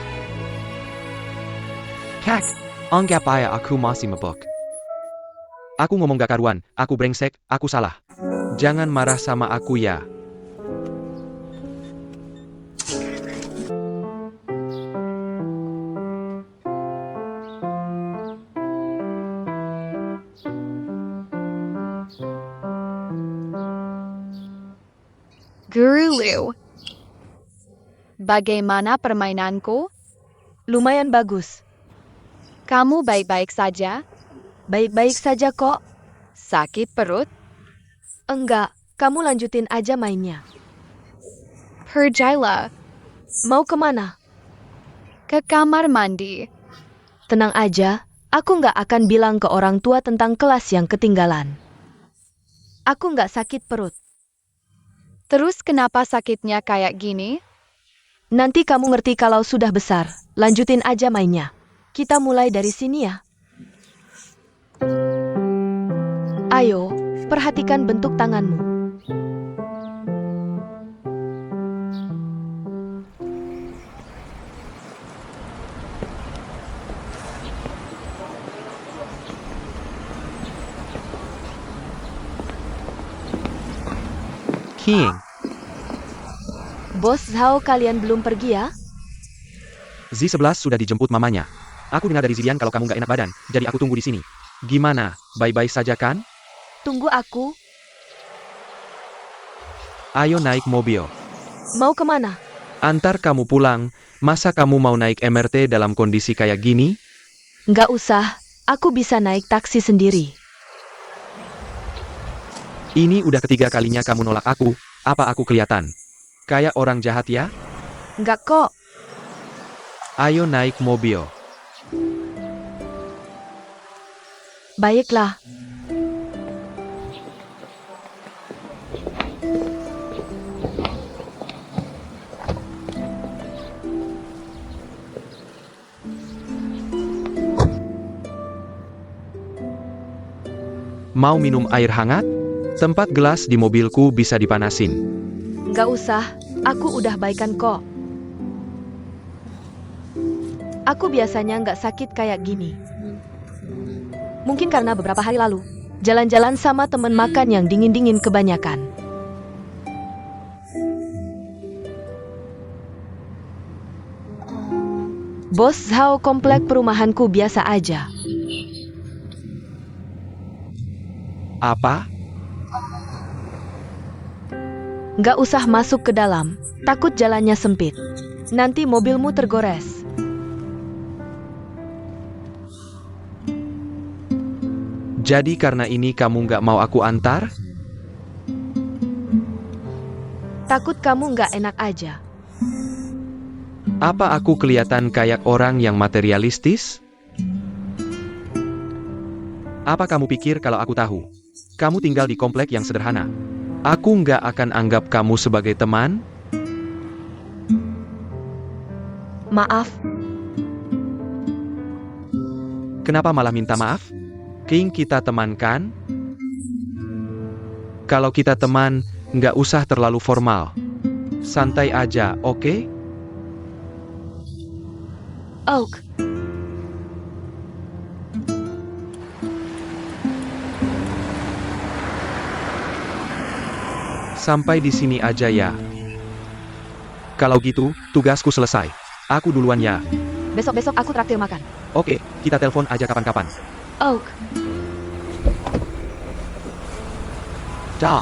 B: Kak, anggap aja aku masih mabuk. Aku ngomong gak karuan, aku brengsek, aku salah. Jangan marah sama aku ya.
C: Guru Liu. Bagaimana permainanku?
A: Lumayan bagus.
C: Kamu baik-baik saja?
A: Baik-baik saja kok.
C: Sakit perut?
A: Enggak, kamu lanjutin aja mainnya.
C: Pergilah
A: Mau kemana?
C: ke kamar mandi.
A: Tenang aja, aku nggak akan bilang ke orang tua tentang kelas yang ketinggalan. Aku nggak sakit perut.
C: Terus kenapa sakitnya kayak gini?
A: Nanti kamu ngerti kalau sudah besar. Lanjutin aja mainnya. Kita mulai dari sini ya. Ayo, perhatikan bentuk tanganmu.
B: King,
A: Bos Zhao, kalian belum pergi ya?
B: Z11 sudah dijemput mamanya. Aku dengar dari Zidian kalau kamu nggak enak badan, jadi aku tunggu di sini. Gimana, bye-bye saja kan?
A: Tunggu aku.
B: Ayo naik mobil.
A: Mau kemana?
B: Antar kamu pulang, masa kamu mau naik MRT dalam kondisi kayak gini?
A: Nggak usah, aku bisa naik taksi sendiri.
B: Ini udah ketiga kalinya kamu nolak aku, apa aku kelihatan? Kayak orang jahat ya?
A: Nggak kok.
B: Ayo naik mobil.
A: Baiklah.
B: Mau minum air hangat? Tempat gelas di mobilku bisa dipanasin.
A: Nggak usah, aku udah baikan kok. Aku biasanya nggak sakit kayak gini. Mungkin karena beberapa hari lalu, jalan-jalan sama temen makan yang dingin-dingin kebanyakan. Bos Zhao, komplek perumahanku biasa aja.
B: Apa?
A: Nggak usah masuk ke dalam, takut jalannya sempit. Nanti mobilmu tergores.
B: Jadi karena ini kamu nggak mau aku antar?
A: Takut kamu nggak enak aja.
B: Apa aku kelihatan kayak orang yang materialistis? Apa kamu pikir kalau aku tahu? Kamu tinggal di komplek yang sederhana. Aku nggak akan anggap kamu sebagai teman?
A: Maaf,
B: Kenapa malah minta maaf? King, kita teman kan? Kalau kita teman, nggak usah terlalu formal. Santai aja, oke?
A: Oak.
B: Sampai di sini aja ya. Kalau gitu, tugasku selesai. Aku duluan ya.
A: Besok-besok aku traktir makan.
B: Oke, kita telepon aja kapan-kapan.
A: Oak.
B: Dah.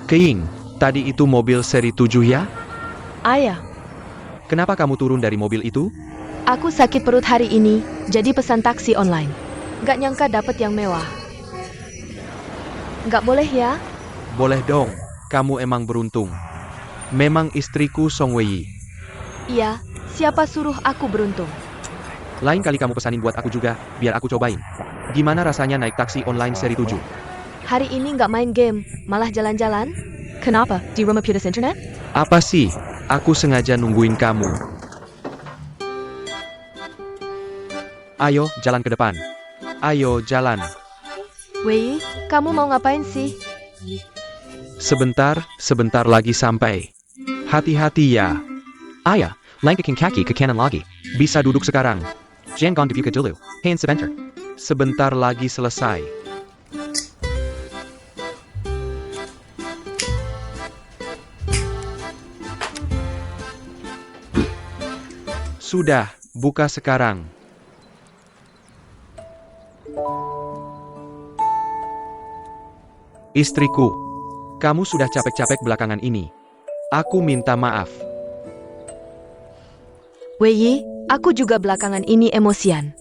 B: Keing, tadi itu mobil seri 7 ya?
A: Ayah,
B: Kenapa kamu turun dari mobil itu?
A: aku sakit perut hari ini, jadi pesan taksi online. Gak nyangka dapet yang mewah. Gak boleh ya?
B: Boleh dong, kamu emang beruntung. Memang istriku Song Wei.
A: Iya, siapa suruh aku beruntung?
B: Lain kali kamu pesanin buat aku juga, biar aku cobain. Gimana rasanya naik taksi online seri 7?
A: Hari ini nggak main game, malah jalan-jalan? Kenapa? Di rumah putus internet?
B: Apa sih? Aku sengaja nungguin kamu. Ayo, jalan ke depan. Ayo, jalan.
A: Wei, kamu mau ngapain sih?
B: Sebentar lagi sampai. Hati-hati ya. Ayah, langkakin kaki ke kanan lagi. Bisa duduk sekarang. Jangan dibuka dulu. Hand sebentar. Sebentar lagi selesai. Sudah, buka sekarang. Istriku, kamu sudah capek-capek belakangan ini. Aku minta maaf.
A: Wei, aku juga belakangan ini emosian.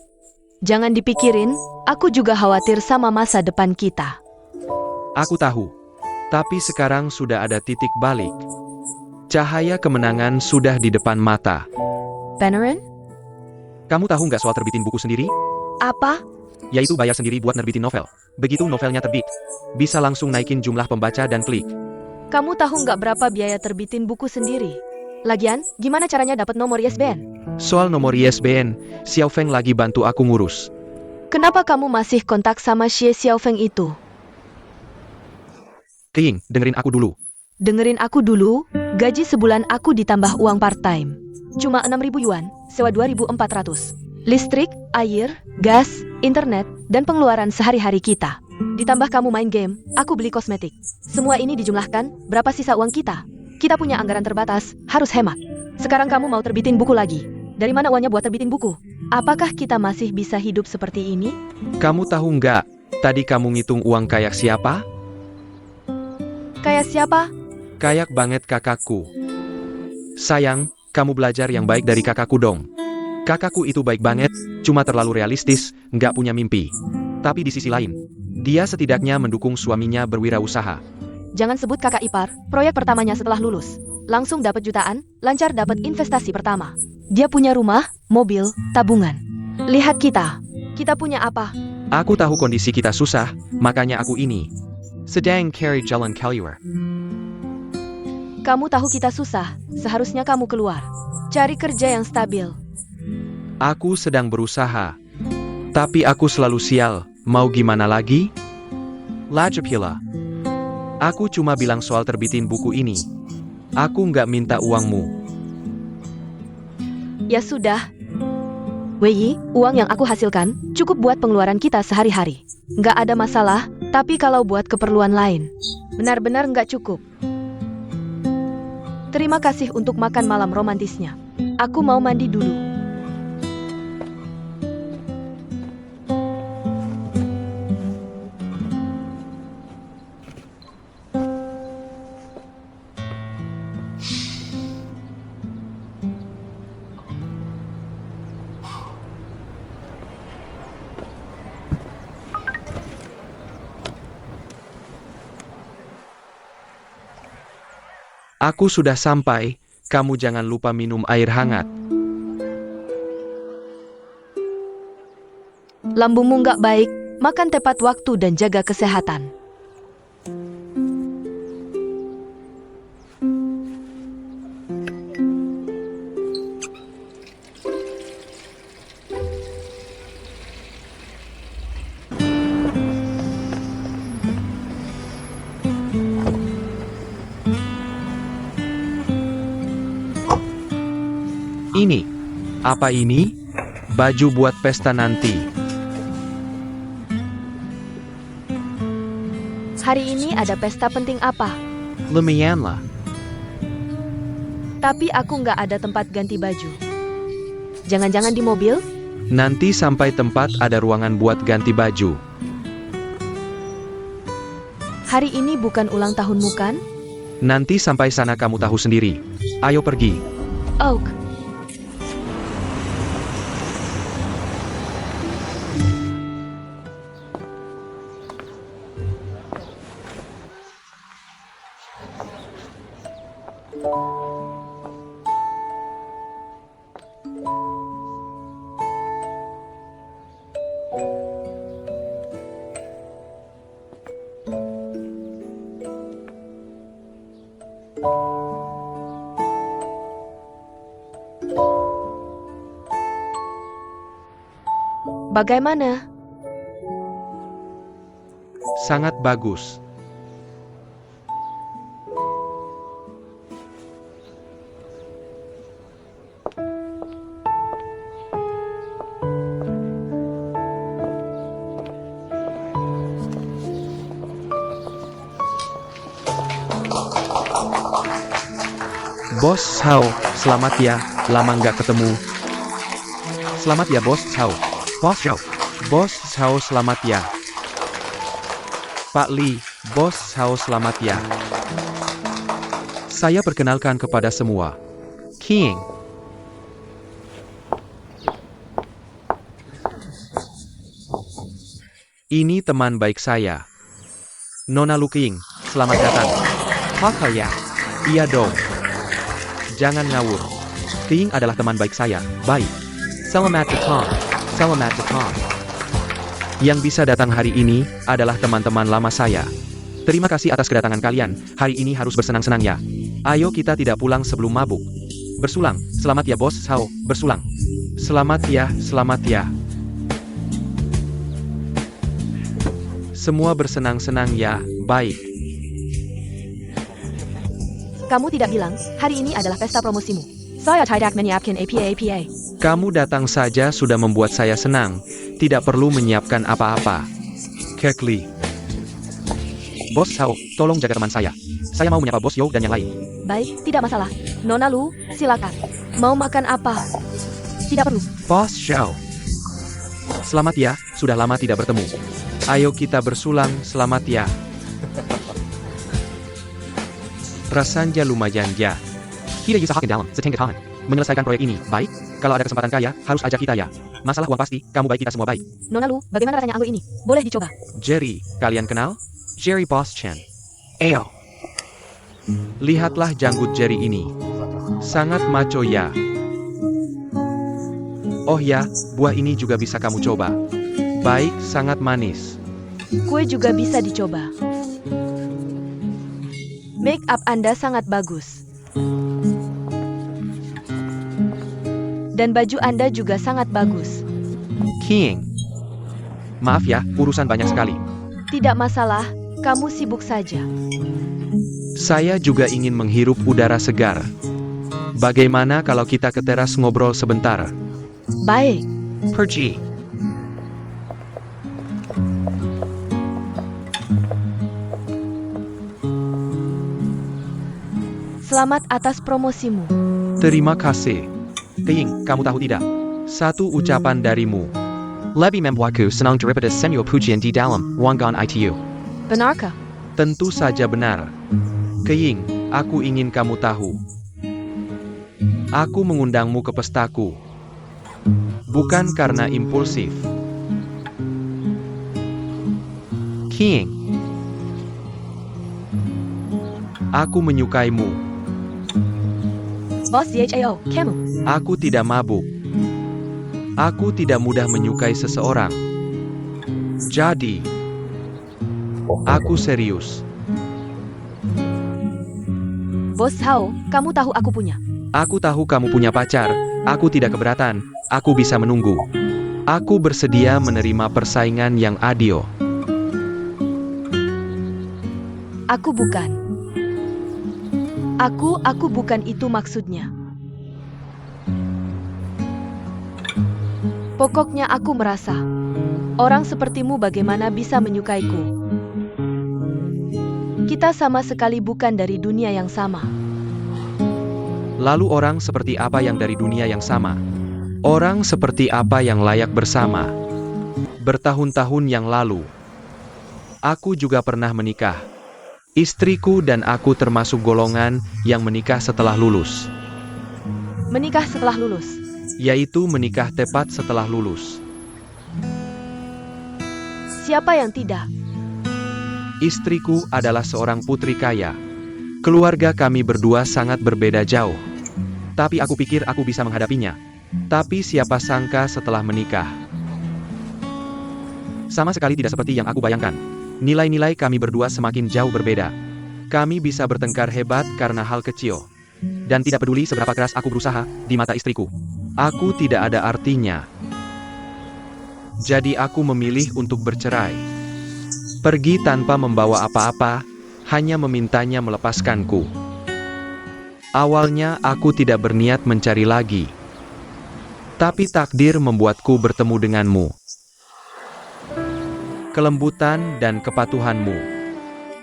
A: Jangan dipikirin, aku juga khawatir sama masa depan kita.
B: Aku tahu. Tapi sekarang sudah ada titik balik. Cahaya kemenangan sudah di depan mata.
A: Beneran?
B: Kamu tahu nggak soal terbitin buku sendiri?
A: Apa?
B: Yaitu bayar sendiri buat nerbitin novel. Begitu novelnya terbit, bisa langsung naikin jumlah pembaca dan klik.
A: Kamu tahu nggak berapa biaya terbitin buku sendiri? Lagian, gimana caranya dapat nomor ISBN?
B: Soal nomor ISBN, Xiao Feng lagi bantu aku ngurus.
A: Kenapa kamu masih kontak sama Xie Xiaofeng itu?
B: Ting, dengerin aku dulu.
A: Dengerin aku dulu, gaji sebulan aku ditambah uang part-time. Cuma 6.000 yuan, sewa 2.400. Listrik, air, gas, internet, dan pengeluaran sehari-hari kita. Ditambah kamu main game, aku beli kosmetik. Semua ini dijumlahkan, berapa sisa uang kita? Kita punya anggaran terbatas, harus hemat. Sekarang kamu mau terbitin buku lagi. Dari mana uangnya buat terbitin buku? Apakah kita masih bisa hidup seperti ini?
B: Kamu tahu nggak, tadi kamu ngitung uang kayak siapa?
A: Kayak siapa?
B: Kayak banget kakakku. Sayang, kamu belajar yang baik dari kakakku dong. Kakakku itu baik banget, cuma terlalu realistis, nggak punya mimpi. Tapi di sisi lain, dia setidaknya mendukung suaminya berwirausaha.
A: Jangan sebut kakak ipar, proyek pertamanya setelah lulus. Langsung dapat jutaan, lancar dapat investasi pertama. Dia punya rumah, mobil, tabungan. Lihat kita. Kita punya apa?
B: Aku tahu kondisi kita susah, makanya aku ini. Sedang cari jalan keluar.
A: Kamu tahu kita susah, seharusnya kamu keluar. Cari kerja yang stabil.
B: Aku sedang berusaha. Tapi aku selalu sial, mau gimana lagi? Lajapila. Aku cuma bilang soal terbitin buku ini. Aku nggak minta uangmu.
A: Ya sudah. Wei, uang yang aku hasilkan cukup buat pengeluaran kita sehari-hari. Nggak ada masalah, tapi kalau buat keperluan lain, benar-benar nggak cukup. Terima kasih untuk makan malam romantisnya. Aku mau mandi dulu.
B: Aku sudah sampai, kamu jangan lupa minum air hangat.
A: Lambungmu nggak baik, makan tepat waktu dan jaga kesehatan.
B: Ini. Apa ini? Baju buat pesta nanti.
A: Hari ini ada pesta penting apa?
B: Lumayan lah.
A: Tapi aku nggak ada tempat ganti baju. Jangan-jangan di mobil?
B: Nanti sampai tempat ada ruangan buat ganti baju.
A: Hari ini bukan ulang tahunmu kan?
B: Nanti sampai sana kamu tahu sendiri. Ayo pergi.
A: Oak. Bagaimana?
B: Sangat bagus. Bos Cao, selamat ya, lama nggak ketemu. Selamat ya Bos Cao. Bos Cao. Bos Cao selamat ya. Pak Li, Bos Cao selamat ya. Saya perkenalkan kepada semua. King. Ini teman baik saya. Nona Lu King, selamat datang. Pak ya. Iya dong. Jangan ngawur. King adalah teman baik saya. Baik. Selamat datang. Selamat datang. Yang bisa datang hari ini adalah teman-teman lama saya. Terima kasih atas kedatangan kalian. Hari ini harus bersenang-senang ya. Ayo kita tidak pulang sebelum mabuk. Bersulang. Selamat ya Bos Cao. Bersulang. Selamat ya, selamat ya. Semua bersenang-senang ya. Baik.
A: Kamu tidak bilang, hari ini adalah pesta promosimu. Saya tidak menyiapkan apa-apa.
B: Kamu datang saja sudah membuat saya senang. Tidak perlu menyiapkan apa-apa. Kekli. Bos Cao, tolong jaga teman saya. Saya mau menyapa Bos Yo dan yang lain.
A: Baik, tidak masalah. Nona Lu, silakan. Mau makan apa? Tidak perlu.
B: Bos Cao. Selamat ya, sudah lama tidak bertemu. Ayo kita bersulang, selamat ya. Rasanya lumayan ya. Kita usahakan dalam setingkat tahan. Menyelesaikan proyek ini, baik? Kalau ada kesempatan kaya, harus ajak kita ya. Masalah uang pasti, kamu baik kita semua baik.
A: Nona Lu, bagaimana rasanya anggur ini? Boleh dicoba.
B: Jerry, kalian kenal? Jerry Boss Chen. Ayo. Lihatlah janggut Jerry ini. Sangat maco ya. Oh ya, buah ini juga bisa kamu coba. Baik, sangat manis.
A: Kue juga bisa dicoba. Make up Anda sangat bagus. Dan baju Anda juga sangat bagus.
B: King. Maaf ya, urusan banyak sekali.
A: Tidak masalah, kamu sibuk saja.
B: Saya juga ingin menghirup udara segar. Bagaimana kalau kita ke teras ngobrol sebentar?
A: Baik.
B: Pergi.
A: Selamat atas promosimu.
B: Terima kasih. King, kamu tahu tidak? Satu ucapan darimu. Lebih membuatku senang daripada semua pujian di dalam ruangan itu.
A: Benarkah?
B: Tentu saja benar. King, aku ingin kamu tahu. Aku mengundangmu ke pestaku. Bukan karena impulsif. King. Aku menyukaimu.
A: Bos Cao, kamu.
B: Aku tidak mabuk. Aku tidak mudah menyukai seseorang. Jadi, aku serius.
A: Bos Cao, kamu tahu aku punya.
B: Aku tahu kamu punya pacar. Aku tidak keberatan. Aku bisa menunggu. Aku bersedia menerima persaingan yang adil.
A: Aku bukan. Aku bukan itu maksudnya. Pokoknya aku merasa, orang sepertimu bagaimana bisa menyukaiku? Kita sama sekali bukan dari dunia yang sama.
B: Lalu orang seperti apa yang dari dunia yang sama? Orang seperti apa yang layak bersama? Bertahun-tahun yang lalu, aku juga pernah menikah. Istriku dan aku termasuk golongan yang menikah setelah lulus.
A: Menikah setelah lulus.
B: Yaitu menikah tepat setelah lulus.
A: Siapa yang tidak?
B: Istriku adalah seorang putri kaya. Keluarga kami berdua sangat berbeda jauh. Tapi aku pikir aku bisa menghadapinya. Tapi siapa sangka setelah menikah, sama sekali tidak seperti yang aku bayangkan. Nilai-nilai kami berdua semakin jauh berbeda. Kami bisa bertengkar hebat karena hal kecil. Dan tidak peduli seberapa keras aku berusaha, di mata istriku, aku tidak ada artinya. Jadi aku memilih untuk bercerai. Pergi tanpa membawa apa-apa, hanya memintanya melepaskanku. Awalnya aku tidak berniat mencari lagi. Tapi takdir membuatku bertemu denganmu. Kelembutan dan kepatuhanmu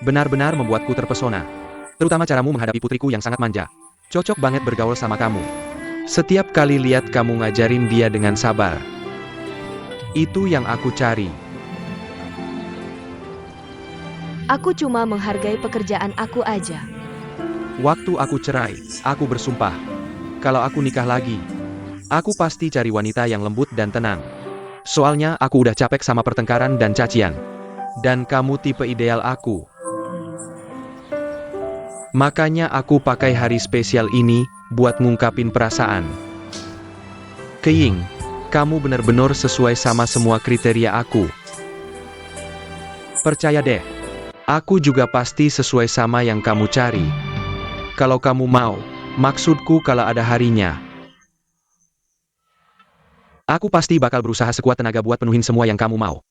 B: benar-benar membuatku terpesona. Terutama caramu menghadapi putriku yang sangat manja. Cocok banget bergaul sama kamu. Setiap kali lihat kamu ngajarin dia dengan sabar. Itu yang aku cari.
A: Aku cuma menghargai pekerjaan aku aja.
B: Waktu aku cerai, aku bersumpah, kalau aku nikah lagi, aku pasti cari wanita yang lembut dan tenang. Soalnya aku udah capek sama pertengkaran dan cacian. Dan kamu tipe ideal aku. Makanya aku pakai hari spesial ini buat ngungkapin perasaan. Keying, kamu benar-benar sesuai sama semua kriteria aku. Percaya deh, aku juga pasti sesuai sama yang kamu cari. Kalau kamu mau, maksudku kalau ada harinya. Aku pasti bakal berusaha sekuat tenaga buat penuhin semua yang kamu mau.